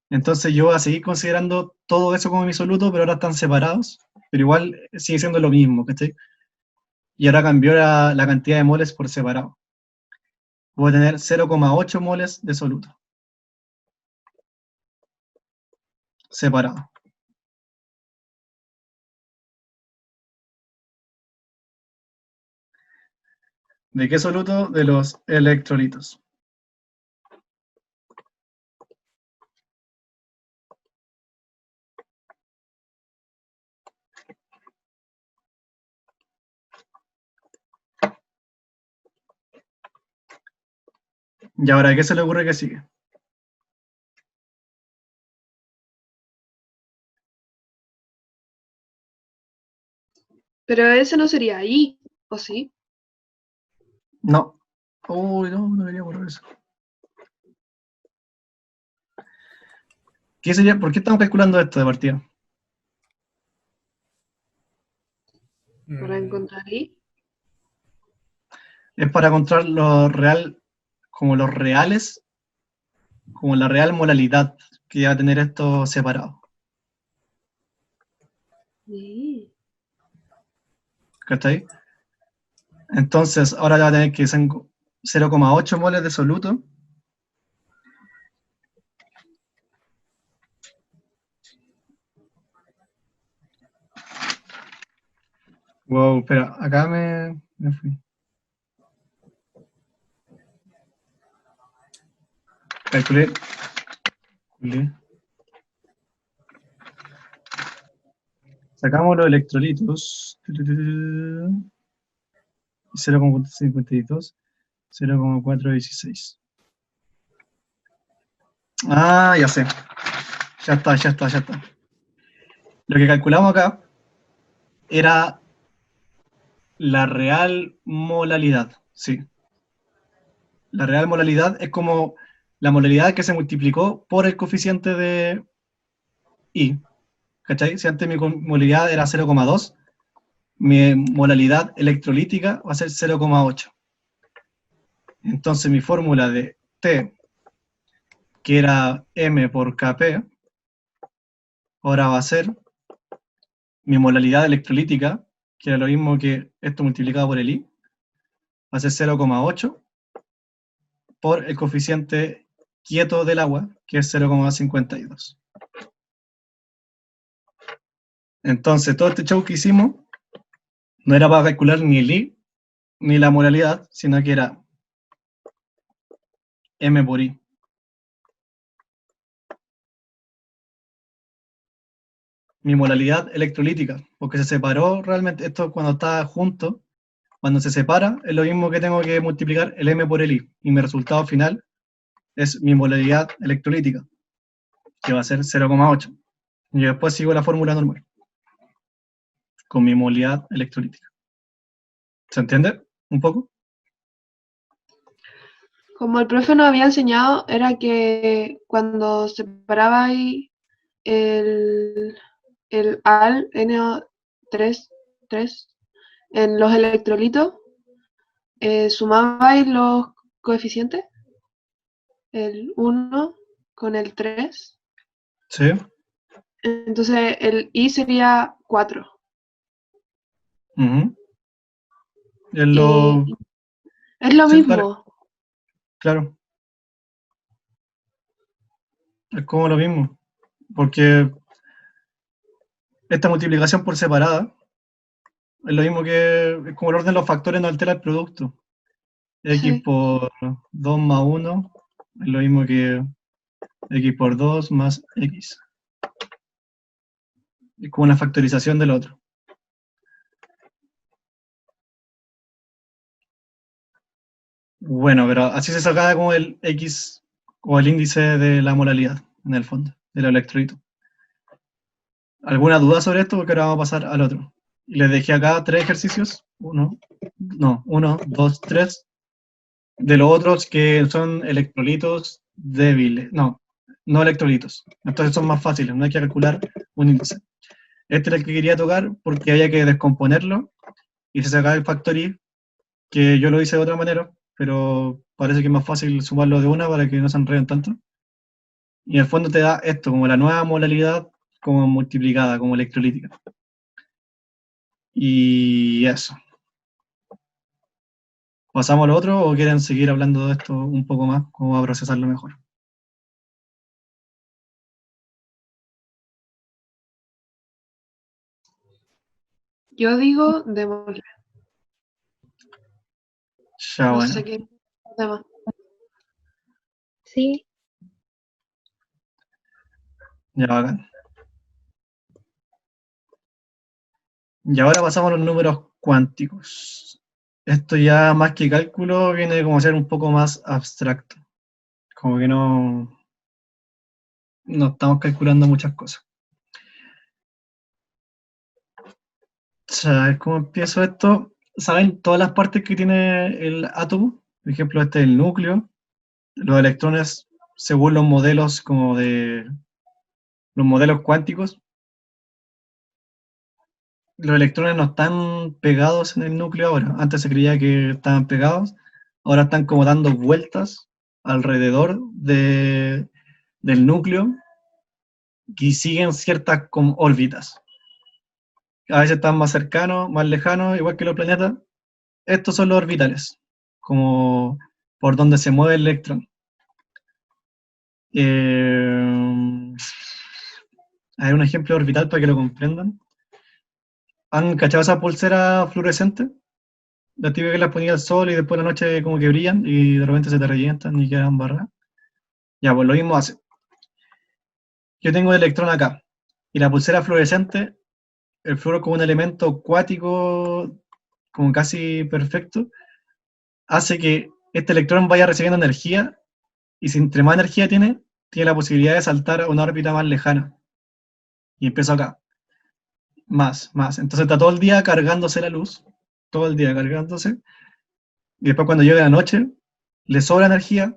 Entonces yo voy a seguir considerando todo eso como mi soluto, pero ahora están separados, pero igual sigue siendo lo mismo, ¿cachai? Y ahora cambió la cantidad de moles por separado. Voy a tener 0,8 moles de soluto. Separado. ¿De qué soluto? De los electrolitos. Y ahora, ¿qué se le ocurre que sigue? Pero ese no sería I, ¿o sí? No. Uy, no, no debería borrar eso. ¿Qué sería? ¿Por qué estamos calculando esto de partida? Para encontrar I. Es para encontrar lo real, como los reales, como la real molalidad que va a tener esto separado. I. ¿Cachai? Entonces, ahora va a tener que ser 0,8 moles de soluto. Wow, espera, acá me fui. Calculé. Sacamos los electrolitos. 0,52, 0,416. Ah, ya sé. Ya está, ya está, ya está. Lo que calculamos acá era la real molalidad, sí. La real molalidad es como la molalidad que se multiplicó por el coeficiente de I. ¿Cachai? Si antes mi molalidad era 0,2, mi molalidad electrolítica va a ser 0,8. Entonces mi fórmula de T, que era M por Kp, ahora va a ser mi molalidad electrolítica, que era lo mismo que esto multiplicado por el I, va a ser 0,8 por el coeficiente quieto del agua, que es 0,52. Entonces, todo este show que hicimos no era para calcular ni el I ni la molalidad, sino que era M por I. Mi molalidad electrolítica, porque se separó realmente, esto cuando está junto, cuando se separa, es lo mismo que tengo que multiplicar el M por el I, y mi resultado final es mi molalidad electrolítica, que va a ser 0,8. Y después sigo la fórmula normal, con mi molalidad electrolítica. ¿Se entiende? ¿Un poco? Como el profe nos había enseñado, era que cuando separabais el al NO3 en los electrolitos, sumabais los coeficientes, el 1 con el 3, ¿Sí? entonces el I sería 4. Ujú. Es Y lo... es lo Sí, dale, mismo. claro. Es como lo mismo. Porque esta multiplicación por separada es lo mismo es como el orden de los factores no altera el producto. X Sí. por 2 más 1 es lo mismo que X por 2 más X. Es como una factorización del otro. Bueno, pero así se sacaba como el X o el índice de la molaridad, en el fondo, del electrolito. ¿Alguna duda sobre esto? Porque ahora vamos a pasar al otro. Y les dejé acá 3 ejercicios. Uno, 2, 3. De los otros que son electrolitos débiles. No, no electrolitos. Entonces son más fáciles, no hay que calcular un índice. Este era el que quería tocar porque había que descomponerlo y se sacaba el factor I, que yo lo hice de otra manera, pero parece que es más fácil sumarlo de una para que no se enreden tanto. Y en el fondo te da esto, como la nueva molaridad como multiplicada, como electrolítica. Y eso. ¿Pasamos al otro o quieren seguir hablando de esto un poco más, cómo va a procesarlo mejor? Yo digo, démosle. Ya, No bueno. sé qué tema. Sí, Ya, bacán. Y ahora pasamos a los números cuánticos. Esto ya más que cálculo viene como a ser un poco más abstracto. Como que no estamos calculando muchas cosas. A ver cómo empiezo esto. ¿Saben todas las partes que tiene el átomo? Por ejemplo, este es el núcleo. Los electrones, según los modelos como de los modelos cuánticos, los electrones no están pegados en el núcleo ahora. Antes se creía que estaban pegados, ahora están como dando vueltas alrededor del núcleo y siguen ciertas como órbitas. A veces están más cercanos, más lejanos, igual que los planetas. Estos son los orbitales, como por donde se mueve el electrón. Hay un ejemplo de orbital para que lo comprendan. ¿Han cachado esa pulsera fluorescente? La típica que las ponía al sol y después de la noche como que brillan y de repente se te revientan y quedan barras. Ya, pues lo mismo hace. Yo tengo el electrón acá y la pulsera fluorescente, el fluoro como un elemento cuático como casi perfecto, hace que este electrón vaya recibiendo energía y si entre más energía tiene la posibilidad de saltar a una órbita más lejana. Y empiezo acá. Más. Entonces está todo el día cargándose la luz, todo el día cargándose, y después cuando llega la noche, le sobra energía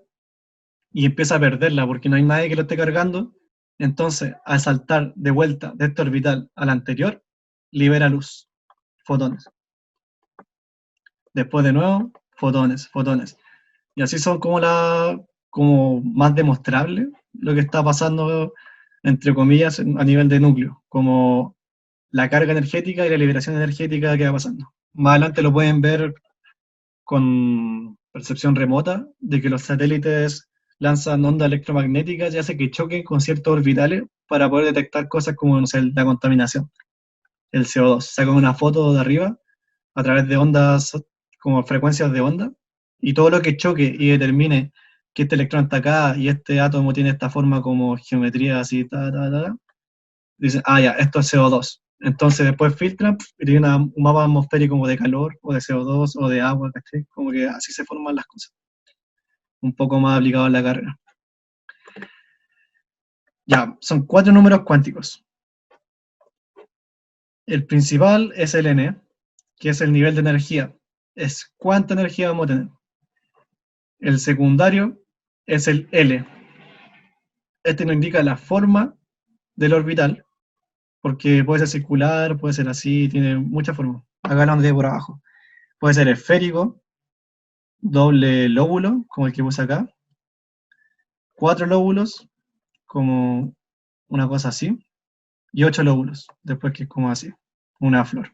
y empieza a perderla porque no hay nadie que lo esté cargando. Entonces, al saltar de vuelta de este orbital al anterior, libera luz, fotones. Después de nuevo, fotones. Y así son como más demostrable lo que está pasando, entre comillas, a nivel de núcleo, como la carga energética y la liberación energética que va pasando. Más adelante lo pueden ver con percepción remota, de que los satélites lanzan ondas electromagnéticas y hace que choquen con ciertos orbitales para poder detectar cosas como, no sé, la contaminación, el CO2. Sacan una foto de arriba a través de ondas, como frecuencias de onda, y todo lo que choque y determine que este electrón está acá y este átomo tiene esta forma como geometría así, dicen, ah, ya, esto es CO2. Entonces después filtran y tiene un mapa atmosférico como de calor, o de CO2, o de agua, ¿cachai? Como que así se forman las cosas. Un poco más aplicado en la carga. Ya, son 4 números cuánticos. El principal es el N, que es el nivel de energía. Es cuánta energía vamos a tener. El secundario es el L. Este nos indica la forma del orbital, porque puede ser circular, puede ser así, tiene muchas formas. Acá lo de por abajo. Puede ser esférico, doble lóbulo, como el que puse acá, 4 lóbulos, como una cosa así, y 8 lóbulos, después que es como así, una flor.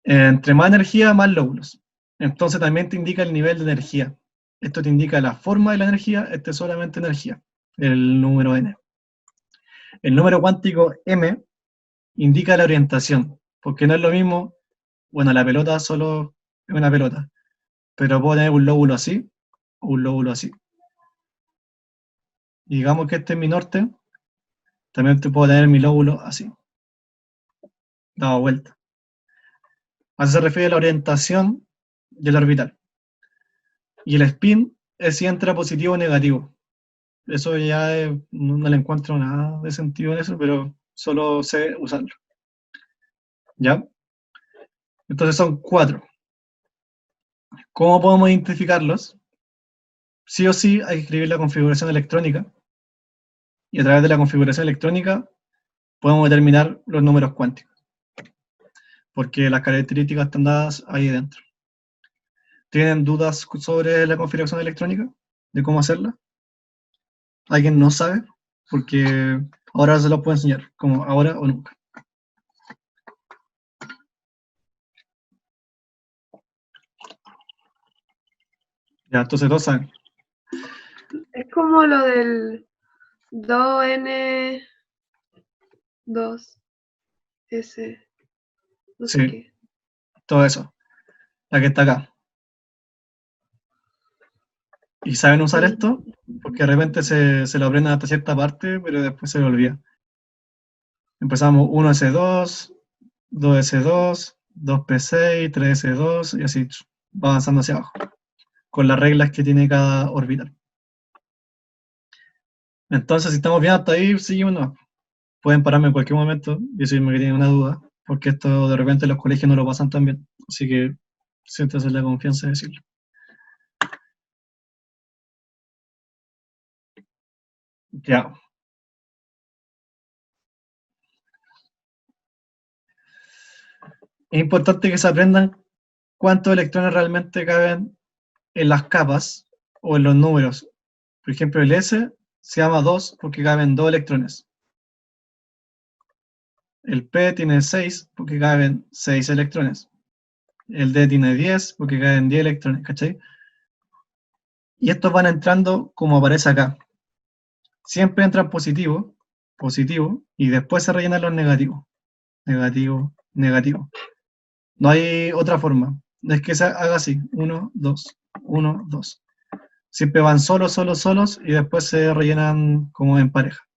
Entre más energía, más lóbulos. Entonces también te indica el nivel de energía. Esto te indica la forma de la energía, este es solamente energía, el número n. El número cuántico m indica la orientación, porque no es lo mismo, bueno, la pelota solo es una pelota, pero puedo tener un lóbulo así o un lóbulo así. Y digamos que este es mi norte, también te puedo tener mi lóbulo así, dado vuelta. A eso se refiere a la orientación del orbital. Y el spin es si entra positivo o negativo. Eso ya no le encuentro nada de sentido en eso, pero solo sé usarlo. ¿Ya? Entonces son 4. ¿Cómo podemos identificarlos? Sí o sí hay que escribir la configuración electrónica. Y a través de la configuración electrónica podemos determinar los números cuánticos. Porque las características están dadas ahí dentro. ¿Tienen dudas sobre la configuración electrónica? ¿De cómo hacerla? ¿Alguien no sabe? Porque ahora se los puedo enseñar, como ahora o nunca. Ya, entonces todos saben. Es como lo del 2N, 2S, no sé Sí, qué. todo eso. La que está acá. ¿Y saben usar esto? Porque de repente se lo aprenden hasta cierta parte, pero después se lo olvida. Empezamos 1S2, 2S2, 2P6, 3S2 y así va avanzando hacia abajo, con las reglas que tiene cada orbital. Entonces, si estamos bien hasta ahí, seguimos, no. Pueden pararme en cualquier momento y decirme que tienen una duda, porque esto de repente los colegios no lo pasan tan bien. Así que siéntanse la confianza de decirlo. Ya. Es importante que se aprendan cuántos electrones realmente caben en las capas o en los números. Por ejemplo, el S se llama 2 porque caben 2 electrones. El P tiene 6 porque caben 6 electrones. El D tiene 10 porque caben 10 electrones, ¿cachai? Y estos van entrando como aparece acá. Siempre entran positivo, positivo, y después se rellenan los negativos. Negativo, negativo. No hay otra forma. No es que se haga así. 1, 2, 1, 2. Siempre van solos, solos, solos, y después se rellenan como en pareja.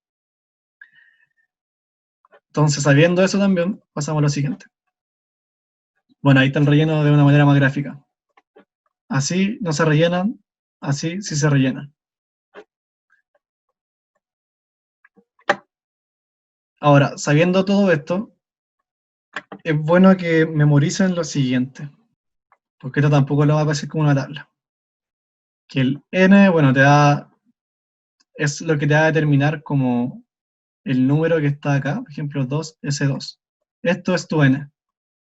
Entonces, sabiendo eso también, pasamos a lo siguiente. Bueno, ahí está el relleno de una manera más gráfica. Así no se rellenan, así sí se rellenan. Ahora, sabiendo todo esto, es bueno que memoricen lo siguiente, porque esto tampoco lo va a aparecer como una tabla. Que el n, bueno, es lo que te va a determinar como el número que está acá, por ejemplo, 2S2. Esto es tu n,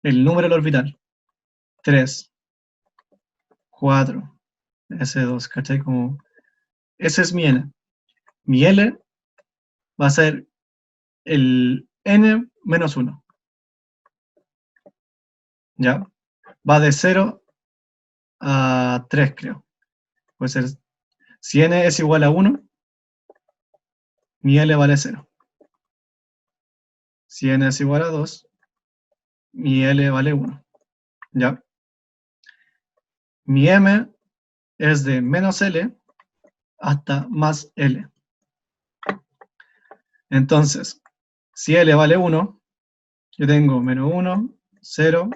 el número del orbital. 3, 4, S2, ¿cachai? Como, ese es mi n. Mi L va a ser el n menos 1, ¿ya? Va de 0 a 3, creo. Puede ser, si n es igual a 1, mi L vale 0. Si n es igual a 2, mi L vale 1, ¿ya? Mi M es de menos L hasta más L. Entonces, si L vale 1, yo tengo menos 1, 0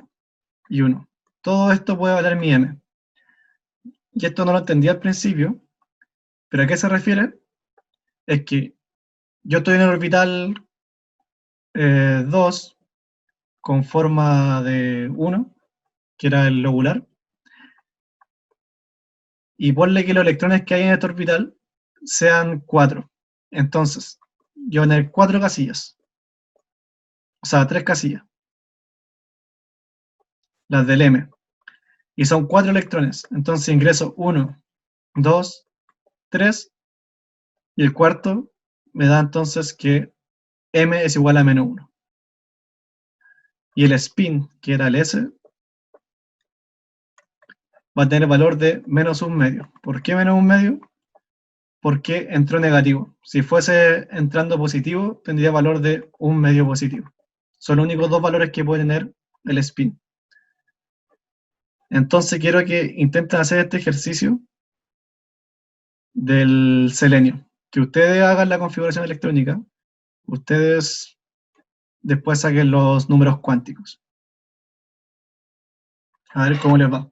y 1. Todo esto puede valer mi M. Y esto no lo entendí al principio, pero ¿a qué se refiere? Es que yo estoy en el orbital 2 con forma de 1, que era el lobular, y ponle que los electrones que hay en este orbital sean 4. Entonces, yo voy a tener 4 casillas, o sea, 3 casillas, las del M, y son 4 electrones. Entonces ingreso 1, 2, 3, y el cuarto me da entonces que M es igual a menos 1. Y el spin, que era el S, va a tener valor de menos un medio. ¿Por qué menos un medio? Porque entró negativo. Si fuese entrando positivo, tendría valor de un medio positivo. Son los únicos dos valores que puede tener el spin. Entonces quiero que intenten hacer este ejercicio del selenio. Que ustedes hagan la configuración electrónica, ustedes después saquen los números cuánticos. A ver cómo les va.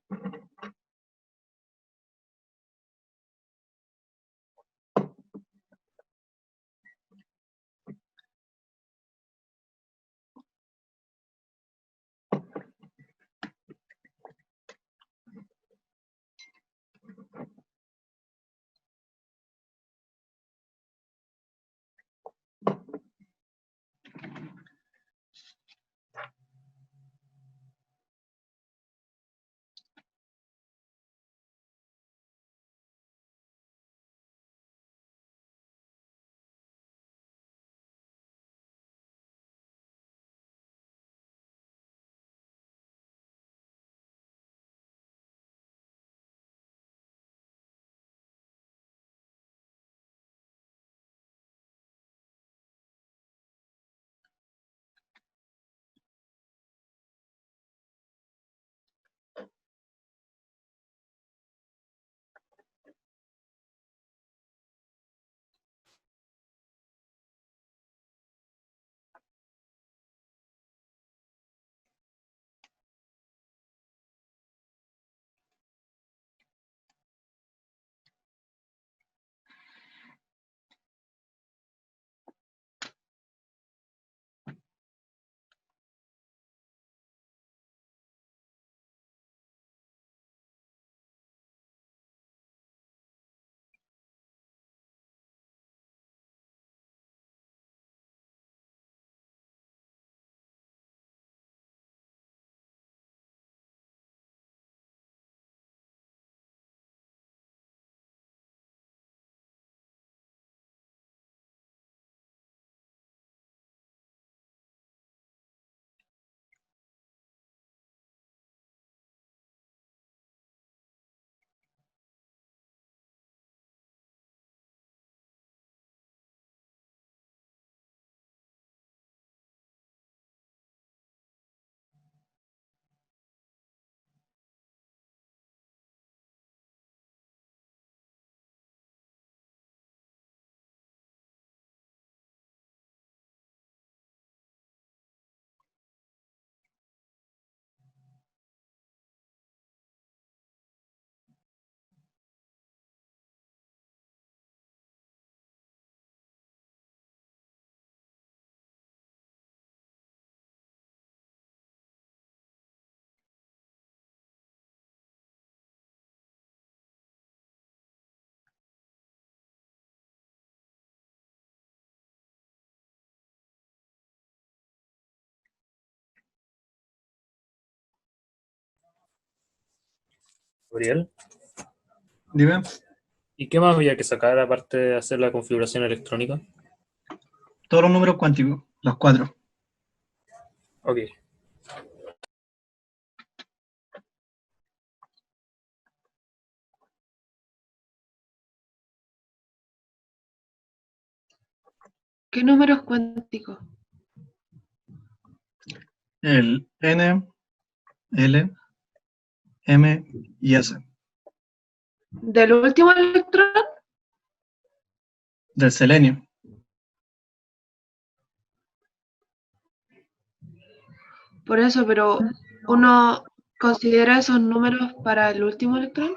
Gabriel. Dime. ¿Y qué más había que sacar aparte de hacer la configuración electrónica? Todos los números cuánticos, los 4. Ok. ¿Qué números cuánticos? El N, L, M y S. ¿Del último electrón? Del selenio. Por eso, pero ¿uno considera esos números para el último electrón?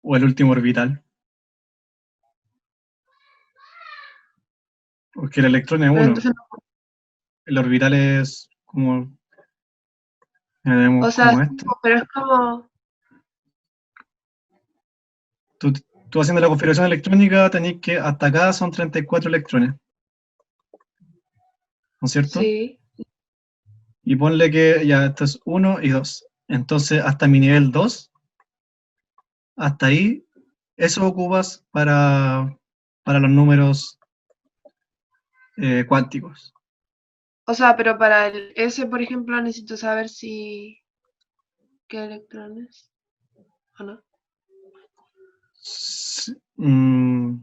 O el último orbital. Porque el electrón es Pero 1. entonces, El orbital es como Tenemos O sea, como sí, esto. pero es como, Tú haciendo la configuración electrónica tenés que hasta acá son 34 electrones, ¿no es cierto? sí. Y ponle que ya esto es 1 y 2. Entonces, hasta mi nivel 2, hasta ahí, eso ocupas para los números cuánticos. O sea, pero para el S, por ejemplo, necesito saber si qué electrones o no. No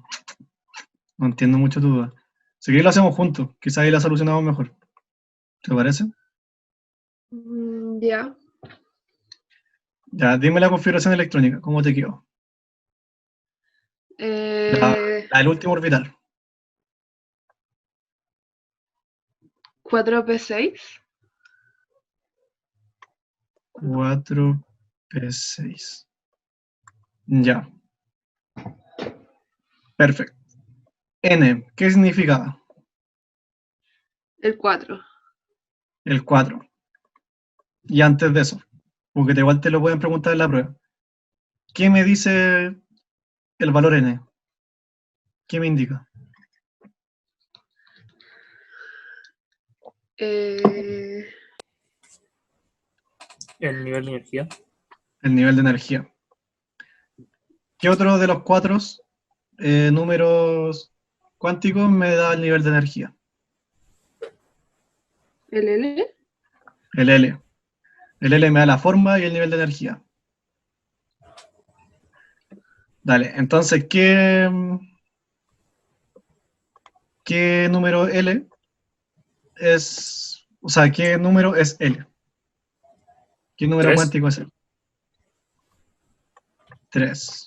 entiendo mucho tu duda. Si querés lo hacemos juntos, quizás ahí la solucionamos mejor. ¿Te parece? Ya. Ya, dime la configuración electrónica, ¿cómo te quedó? La, Eh, la del último orbital. 4p6. 4p6. Ya, perfecto. N, ¿qué significaba? El 4. El 4. Y antes de eso, porque igual te lo pueden preguntar en la prueba. ¿Qué me dice el valor N? ¿Qué me indica? Eh, El nivel de energía. El nivel de energía. ¿Qué otro de los cuatro números cuánticos me da el nivel de energía? el L. El L. El L me da la forma y el nivel de energía. Dale, entonces, ¿qué número L es? O sea, ¿qué número es L? ¿Qué número 3. cuántico es L? 3.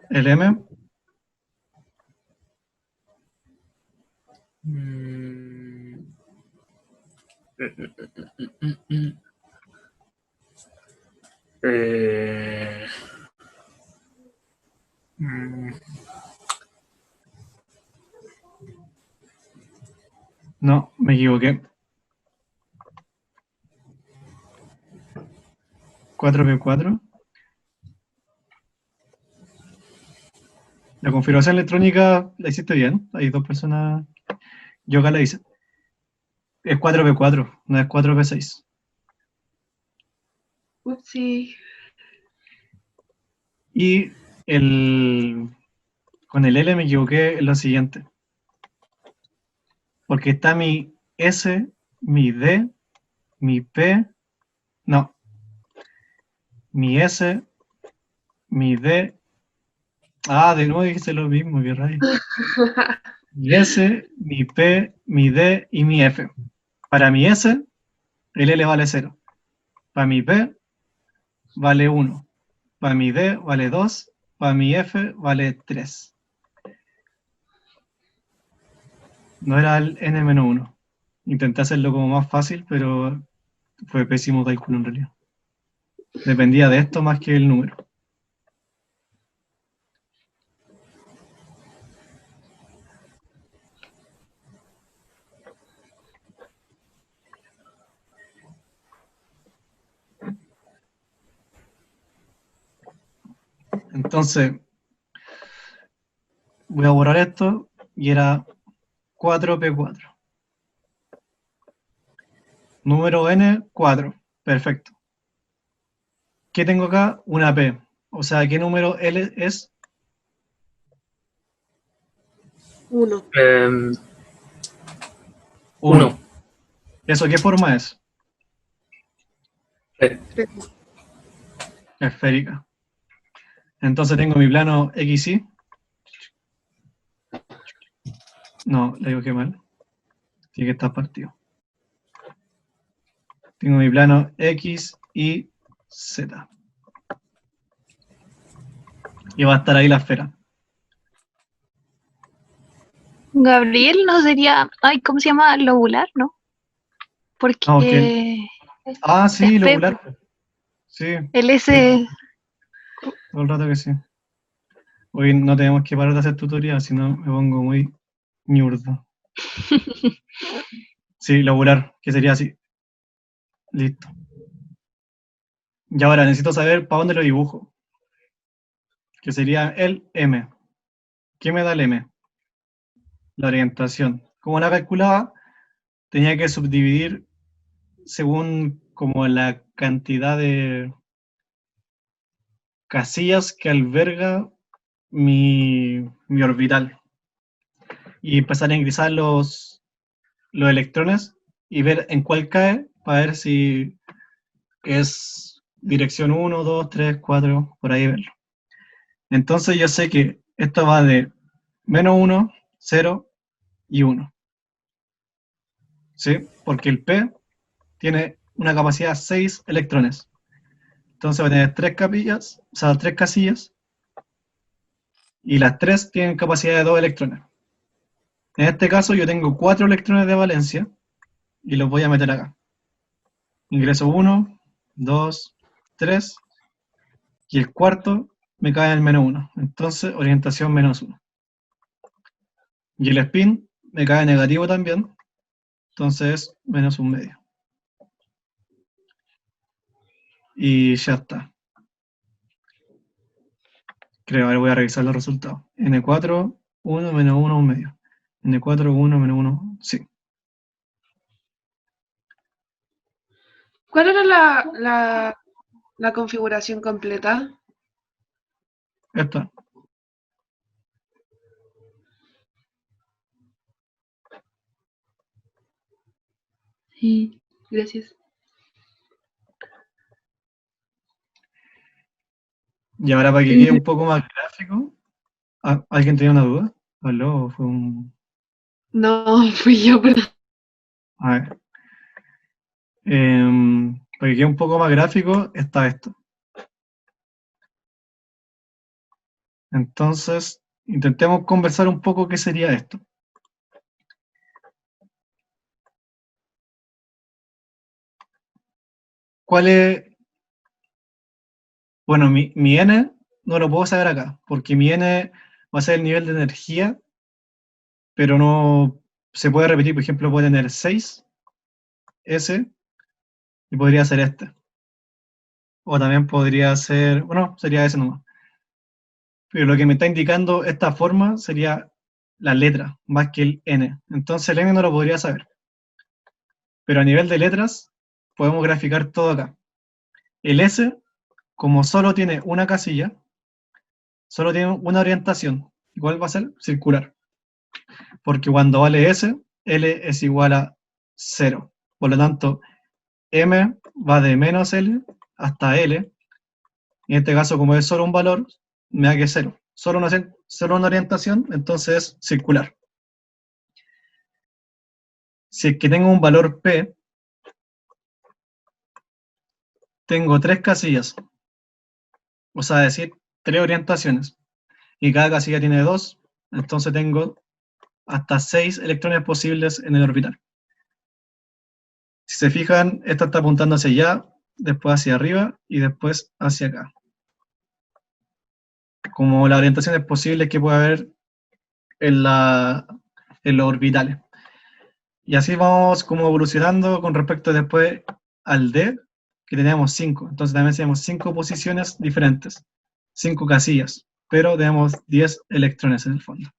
El M, Eh, mm, no, me equivoqué. 4p4. La configuración electrónica la hiciste bien. Hay dos personas. Yo acá la hice. Es 4p4, no es 4p6. Upsi. Y con el L me equivoqué en lo siguiente. Porque está mi S, mi D, mi P. No, mi S, mi D. Ah, de nuevo dijiste lo mismo, qué rayo. Mi S, mi P, mi D y mi F. Para mi S, el L vale 0. Para mi P, vale 1. Para mi D, vale 2. Para mi F, vale 3. No era el N-1. Intenté hacerlo como más fácil, pero fue pésimo cálculo en realidad. Dependía de esto más que el número. Entonces, voy a borrar esto y era 4p4. Número n, 4. Perfecto. ¿Qué tengo acá? Una p. O sea, ¿qué número L es? 1. 1. ¿Eso qué forma es? Esférica. Entonces tengo mi plano XY. No, le digo que mal. Tiene que estar partido. Tengo mi plano X, Y, Z. Y va a estar ahí la esfera. Gabriel no sería, ay, ¿cómo se llama? Lobular, ¿no? Ah, ok. Porque Ah, sí, es P, lobular. Sí, el sí, S, todo el rato que sí. Hoy no tenemos que parar de hacer tutorial, si no me pongo muy ñurdo. Sí, laburar, que sería así. Listo. Y ahora necesito saber para dónde lo dibujo. Que sería el M. ¿Qué me da el M? La orientación. Como la calculaba, tenía que subdividir según como la cantidad de casillas que alberga mi orbital. Y empezar a ingresar los electrones y ver en cuál cae para ver si es dirección 1, 2, 3, 4, por ahí verlo. Entonces yo sé que esto va de -1, 0 y 1. ¿Sí? Porque el P tiene una capacidad de 6 electrones. Entonces va a tener 3 capillas, o sea, 3 casillas, y las 3 tienen capacidad de 2 electrones. En este caso yo tengo 4 electrones de valencia y los voy a meter acá. Ingreso 1, 2, 3, y el cuarto me cae en el -1. Entonces, orientación -1. Y el spin me cae negativo también, entonces -1/2. Y ya está. Creo, ahora voy a revisar los resultados. N4, 1, -1, 1/2. N4, 1, -1, sí. ¿Cuál era la configuración completa? Esta. Sí, gracias. Y ahora para que quede un poco más gráfico, ¿alguien tenía una duda? ¿Aló? Fue un... No, fui yo, perdón. A ver. Para que quede un poco más gráfico, está esto. Entonces, intentemos conversar un poco qué sería esto. ¿Cuál es? Bueno, mi N no lo puedo saber acá, porque mi N va a ser el nivel de energía, pero no se puede repetir. Por ejemplo, puede tener 6 S y podría ser este. O también podría ser, bueno, sería ese nomás. Pero lo que me está indicando esta forma sería la letra, más que el N. Entonces el N no lo podría saber. Pero a nivel de letras, podemos graficar todo acá. El S, como solo tiene una casilla, solo tiene una orientación. Igual va a ser circular. Porque cuando vale S, L es igual a 0. Por lo tanto, M va de -L hasta L. En este caso, como es solo un valor, me da que es 0. Solo una orientación, entonces es circular. Si es que tengo un valor P, tengo 3 casillas. O sea, decir, 3 orientaciones. Y cada casilla tiene 2, entonces tengo hasta 6 electrones posibles en el orbital. Si se fijan, esta está apuntando hacia allá, después hacia arriba y después hacia acá. Como las orientaciones posibles que puede haber en los orbitales. Y así vamos como evolucionando con respecto después al D, que teníamos 5. Entonces también tenemos 5 posiciones diferentes, 5 casillas, pero tenemos 10 electrones en el fondo.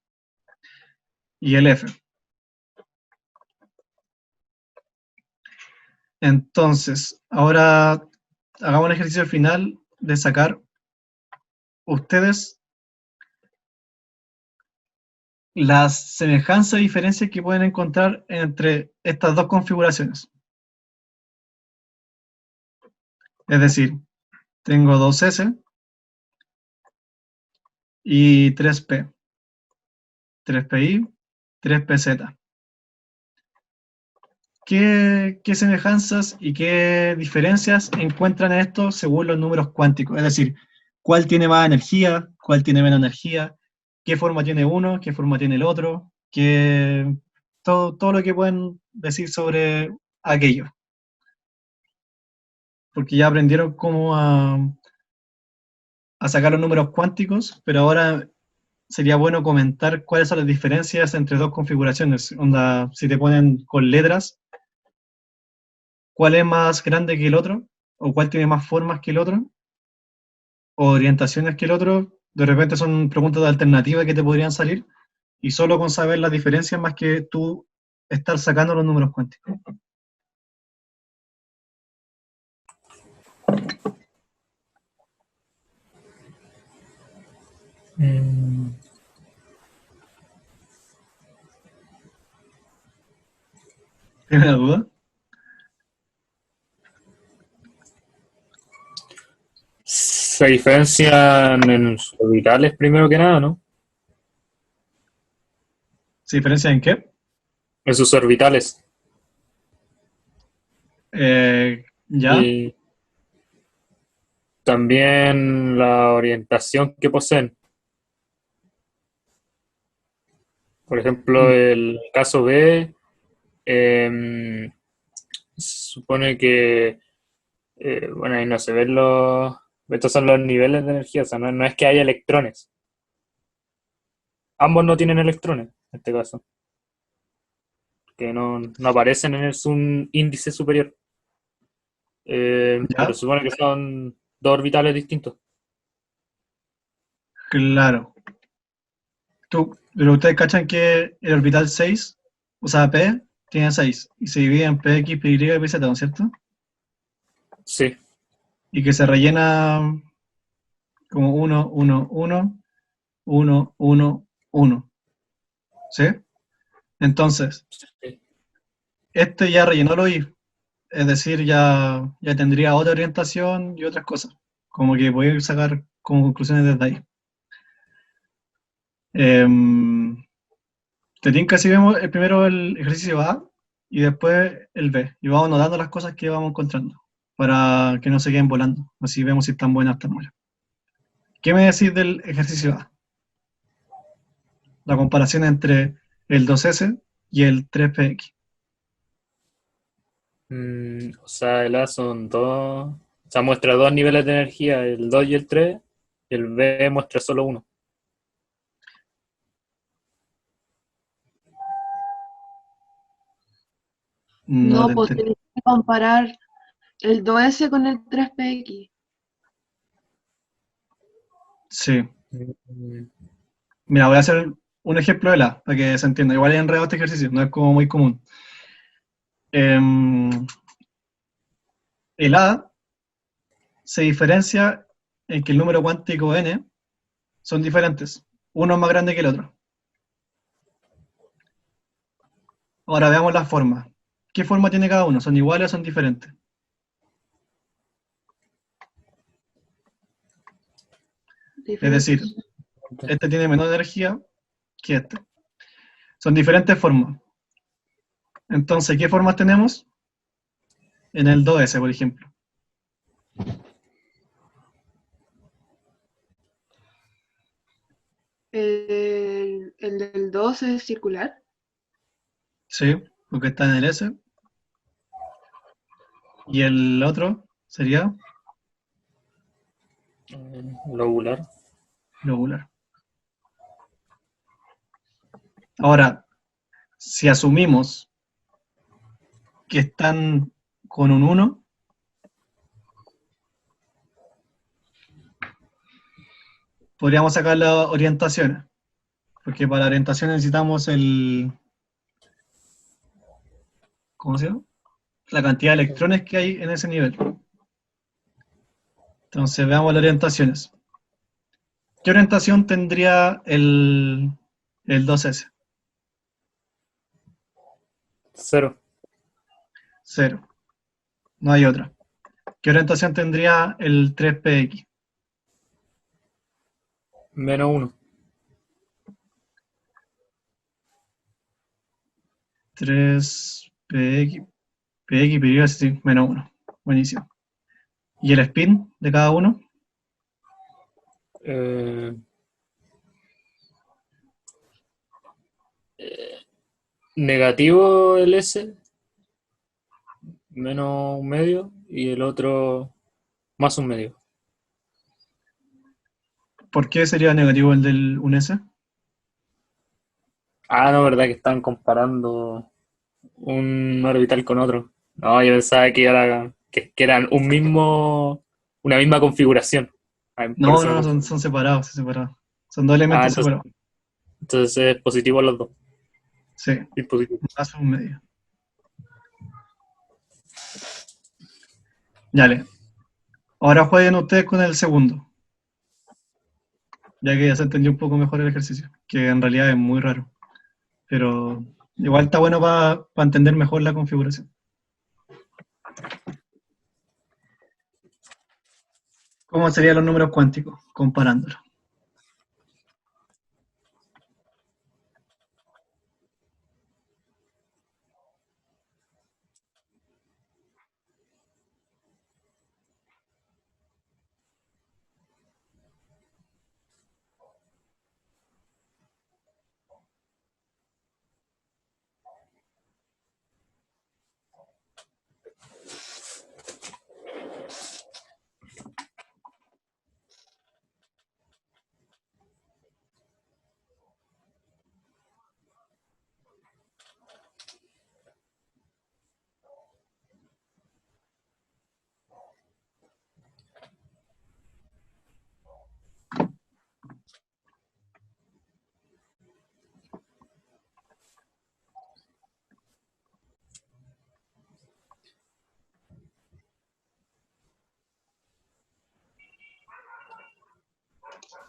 Y el F. Entonces, ahora hagamos un ejercicio final de sacar ustedes las semejanzas y diferencias que pueden encontrar entre estas dos configuraciones. Es decir, tengo 2S y 3P, 3PI, 3PZ. ¿Qué semejanzas y qué diferencias encuentran en esto según los números cuánticos? Es decir, ¿cuál tiene más energía? ¿Cuál tiene menos energía? ¿Qué forma tiene uno? ¿Qué forma tiene el otro? Todo lo que pueden decir sobre aquello. Porque ya aprendieron cómo a sacar los números cuánticos, pero ahora sería bueno comentar cuáles son las diferencias entre dos configuraciones. Onda, si te ponen con letras, ¿cuál es más grande que el otro? ¿O cuál tiene más formas que el otro? ¿O orientaciones que el otro? De repente son preguntas de alternativa que te podrían salir, y solo con saber las diferencias más que tú estar sacando los números cuánticos. ¿Tienes la duda? Se diferencian en sus orbitales primero que nada, ¿no? ¿Se diferencia en qué? En sus orbitales. ¿Ya? Y también la orientación que poseen. Por ejemplo, el caso B, se supone que, bueno, ahí no se ven estos son los niveles de energía, o sea, no es que haya electrones. Ambos no tienen electrones, en este caso, que no aparecen en un índice superior. Pero ¿Ya? se supone que son dos orbitales distintos. Claro. Pero ustedes cachan que el orbital 6, o sea, P, tiene 6, y se divide en PX, PY y PZ, ¿no es cierto? Sí. Y que se rellena como 1, 1, 1, 1, 1, 1. ¿Sí? Entonces, Sí. este ya rellenó lo I, es decir, ya tendría otra orientación y otras cosas. Como que voy a sacar como conclusiones desde ahí. Te tinca si vemos primero el ejercicio A y después el B. Y vamos notando las cosas que vamos encontrando para que no se queden volando. Así vemos si están buenas o están malas. ¿Qué me decís del ejercicio A? La comparación entre el 2S y el 3PX. O sea, el A son dos. O sea, muestra dos niveles de energía, el 2 y el 3, y el B muestra solo uno. No No, te pues entendí. tienes que comparar el 2S con el 3PX. Sí. Mm, Mira, voy a hacer un ejemplo de la, para que se entienda. Igual he enredado este ejercicio, no es como muy común. Em, el A se diferencia en que el número cuántico n son diferentes. Uno es más grande que el otro. Ahora veamos las formas. ¿Qué forma tiene cada uno? ¿Son iguales o son diferentes? Es decir, Diferentes. este tiene menor energía que este. Son diferentes formas. Entonces, ¿qué formas tenemos? En el 2S, por ejemplo. El del 2 es circular. Sí, porque está en el S. Y el otro sería Lobular. globular. Ahora, si asumimos que están con un 1, podríamos sacar las orientaciones. Porque para la orientación necesitamos ¿cómo se llama? La cantidad de electrones que hay en ese nivel. Entonces, veamos las orientaciones. ¿Qué orientación tendría el 2S? Cero. 0. No hay otra. ¿Qué orientación tendría el 3PX? Menos uno. 3PX, PX, PY, sí, menos 1. Buenísimo. ¿Y el spin de cada uno? Eh, Negativo el S, menos un medio, y el otro más un medio. ¿Por qué sería negativo el del 1S? Ah, no, verdad que estaban comparando un orbital con otro. No, yo pensaba que eran una misma configuración. Ah, por No, eso me no, confundí. son separados, son separados. Son dos Ah, elementos separados. entonces es positivo los dos. Sí, Sí, positivo. más un medio. Dale. Ahora jueguen ustedes con el segundo, ya que ya se entendió un poco mejor el ejercicio, que en realidad es muy raro, pero igual está bueno para entender mejor la configuración. ¿Cómo serían los números cuánticos comparándolos?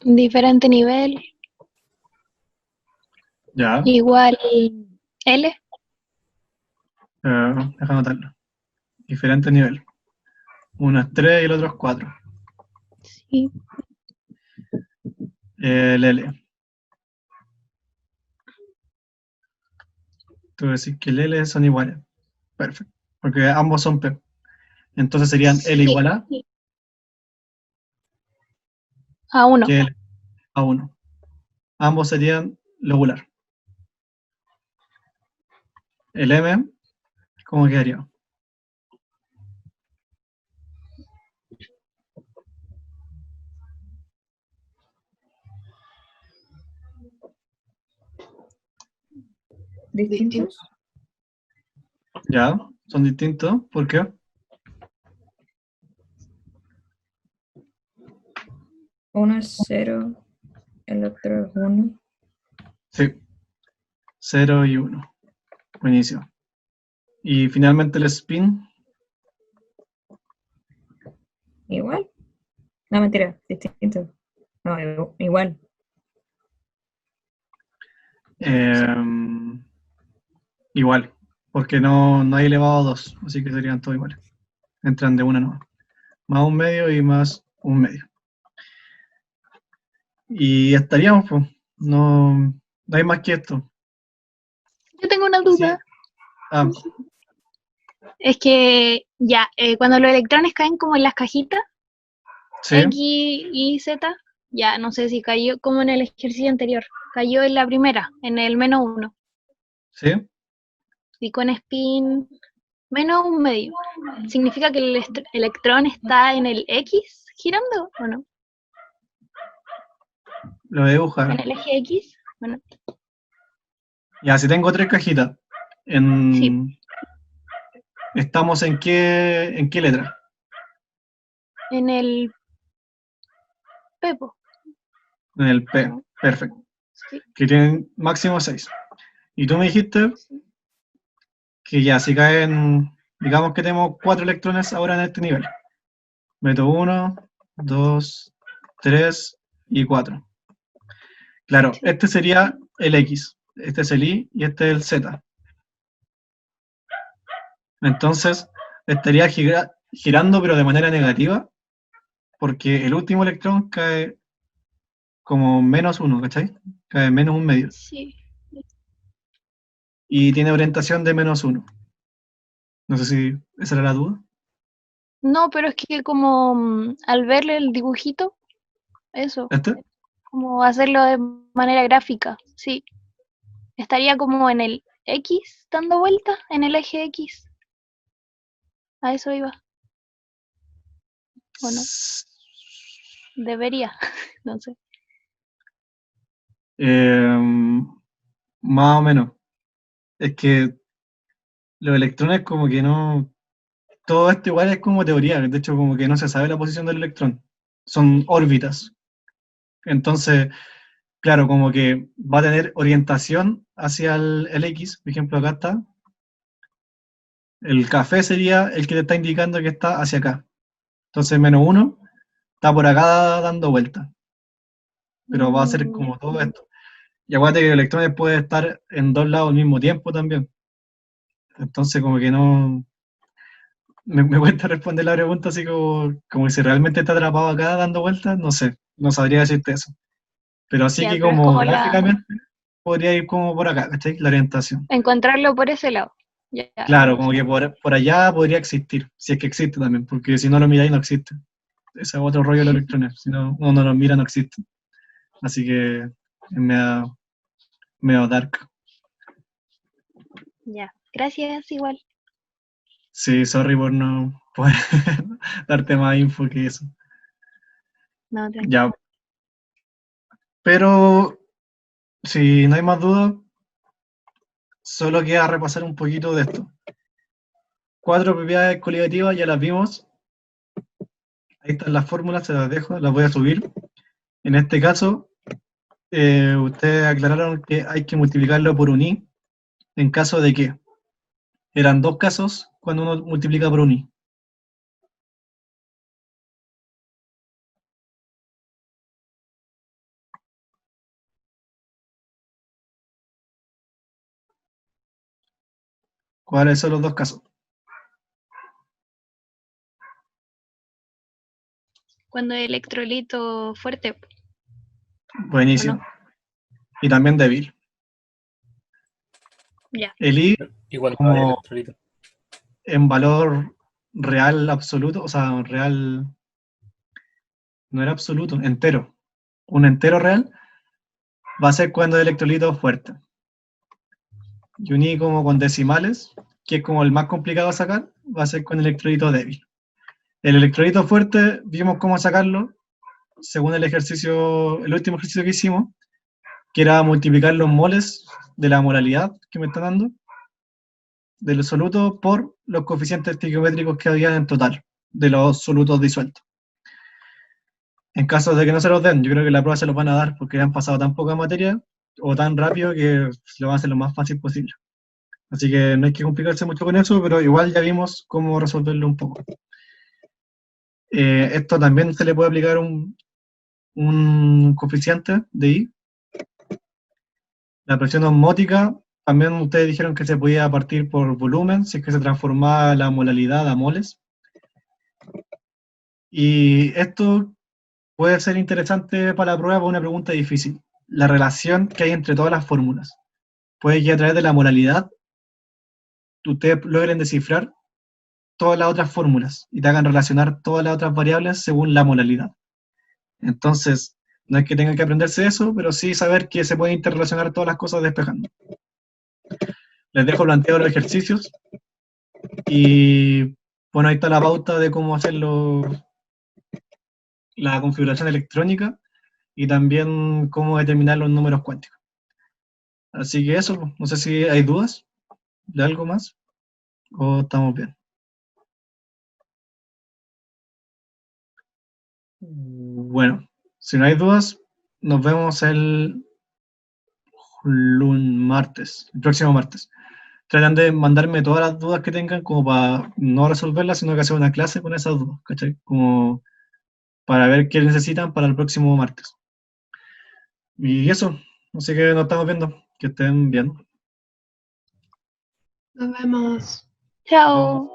Diferente nivel, Ya, igual L. deja anotarlo. Diferente nivel. Uno es 3 y el otro es 4. Sí. El L. Tú decís que el L son iguales. Perfecto. Porque ambos son P. Entonces serían L Sí. igual a, A uno. que L a 1. Ambos serían lobular. El M, ¿cómo quedaría? ¿Distintos? Ya, son distintos. ¿Por qué? Uno es 0, el otro es 1. Sí, 0 y 1. Buenísimo. Y finalmente el spin, Igual. No, mentira, distinto. No, igual. eh, igual, porque no hay elevado a 2, así que serían todos iguales. Entran de una nueva. Más un medio y más un medio. Y estaríamos, pues. No hay más que esto. Yo tengo una Sí. duda. Ah, Es que ya, cuando los electrones caen como en las cajitas, sí, X, Y, Z, ya no sé si cayó como en el ejercicio anterior. Cayó en la primera, en el -1. sí. Y con spin -1 medio. ¿Significa que el electrón está en el X girando o no? Lo voy a ¿En dibujar. el eje X? Bueno, Ya, si tengo tres cajitas, sí, ¿estamos en qué letra? en el Pepo, En el P. ¿no? Perfecto. Sí, Que tienen máximo 6. Y tú me dijiste sí. que ya, si caen, digamos que tenemos 4 electrones ahora en este nivel. Meto 1, 2, 3 y 4. Claro, Sí. este sería el X, este es el Y y este es el Z. Entonces, estaría girando pero de manera negativa, porque el último electrón cae como -1, ¿cachai? Cae menos un medio. Sí. Y tiene orientación de -1. No sé si esa era la duda. No, pero es que como al verle el dibujito, eso, ¿Este? como hacerlo de manera gráfica, sí. Estaría como en el X dando vueltas, en el eje X. A eso iba, ¿o no? Debería, no sé. Eh, Más o menos. Es que los electrones como que no... Todo esto igual es como teoría, de hecho como que no se sabe la posición del electrón. Son órbitas. Entonces, claro, como que va a tener orientación hacia el X, por ejemplo, acá está. El café sería el que te está indicando que está hacia acá. Entonces, -1 está por acá dando vuelta, pero va a ser como todo esto. Y acuérdate que los electrones pueden estar en dos lados al mismo tiempo también. Entonces, como que no. Me cuesta responder la pregunta así como si realmente está atrapado acá dando vueltas, no sé, no sabría decirte eso. Pero así Ya, que pero es como como gráficamente podría ir como por acá, ¿cachai? La orientación. encontrarlo por ese lado. Ya, Claro, como sí. que por allá podría existir, si es que existe también, porque si no lo miráis no existe. Ese es otro rollo de los electrones, si no, uno no los mira no existe. Así que es medio dark. Ya, gracias igual. Sí, sorry por no poder darte más info que eso. No, tranquilo. Ya, pero si no hay más dudas, solo queda repasar un poquito de esto. 4 propiedades coligativas ya las vimos. Ahí están las fórmulas, se las dejo, las voy a subir. En este caso, ustedes aclararon que hay que multiplicarlo por un i en caso de que eran dos casos cuando uno multiplica por un i. ¿Cuáles son los dos casos? Cuando el electrolito fuerte, ¿o Buenísimo. no? Y también débil. Ya. El i Y cuando hay como electrolito. en valor real absoluto, o sea, real, no era absoluto, entero. Un entero real va a ser cuando el electrolito es fuerte. Y un i como con decimales, que es como el más complicado de sacar, va a ser con electrolito débil. El electrolito fuerte, vimos cómo sacarlo, según el ejercicio, el último ejercicio que hicimos, que era multiplicar los moles de la moralidad que me están dando, del soluto, por los coeficientes estequiométricos que había en total, de los solutos disueltos. En caso de que no se los den, yo creo que la prueba se los van a dar porque han pasado tan poca materia o tan rápido que lo van a hacer lo más fácil posible. Así que no hay que complicarse mucho con eso, pero igual ya vimos cómo resolverlo un poco. Esto también se le puede aplicar un coeficiente de I. La presión osmótica, también ustedes dijeron que se podía partir por volumen, si es que se transformaba la molalidad a moles. Y esto puede ser interesante para la prueba por una pregunta difícil. La relación que hay entre todas las fórmulas. Puede que a través de la moralidad ustedes logren descifrar todas las otras fórmulas y te hagan relacionar todas las otras variables según la moralidad. Entonces, no es que tengan que aprenderse eso, pero sí saber que se pueden interrelacionar todas las cosas despejando. Les dejo planteado los ejercicios y bueno, ahí está la pauta de cómo hacer la configuración electrónica y también cómo determinar los números cuánticos. Así que eso, no sé si hay dudas de algo más o estamos bien. Bueno, si no hay dudas, nos vemos el martes, el próximo martes. Tratan de mandarme todas las dudas que tengan como para no resolverlas, sino que hacer una clase con esas dudas, ¿cachai? Como para ver qué necesitan para el próximo martes. Y eso, así que nos estamos viendo. Que estén bien. Nos vemos. Chao.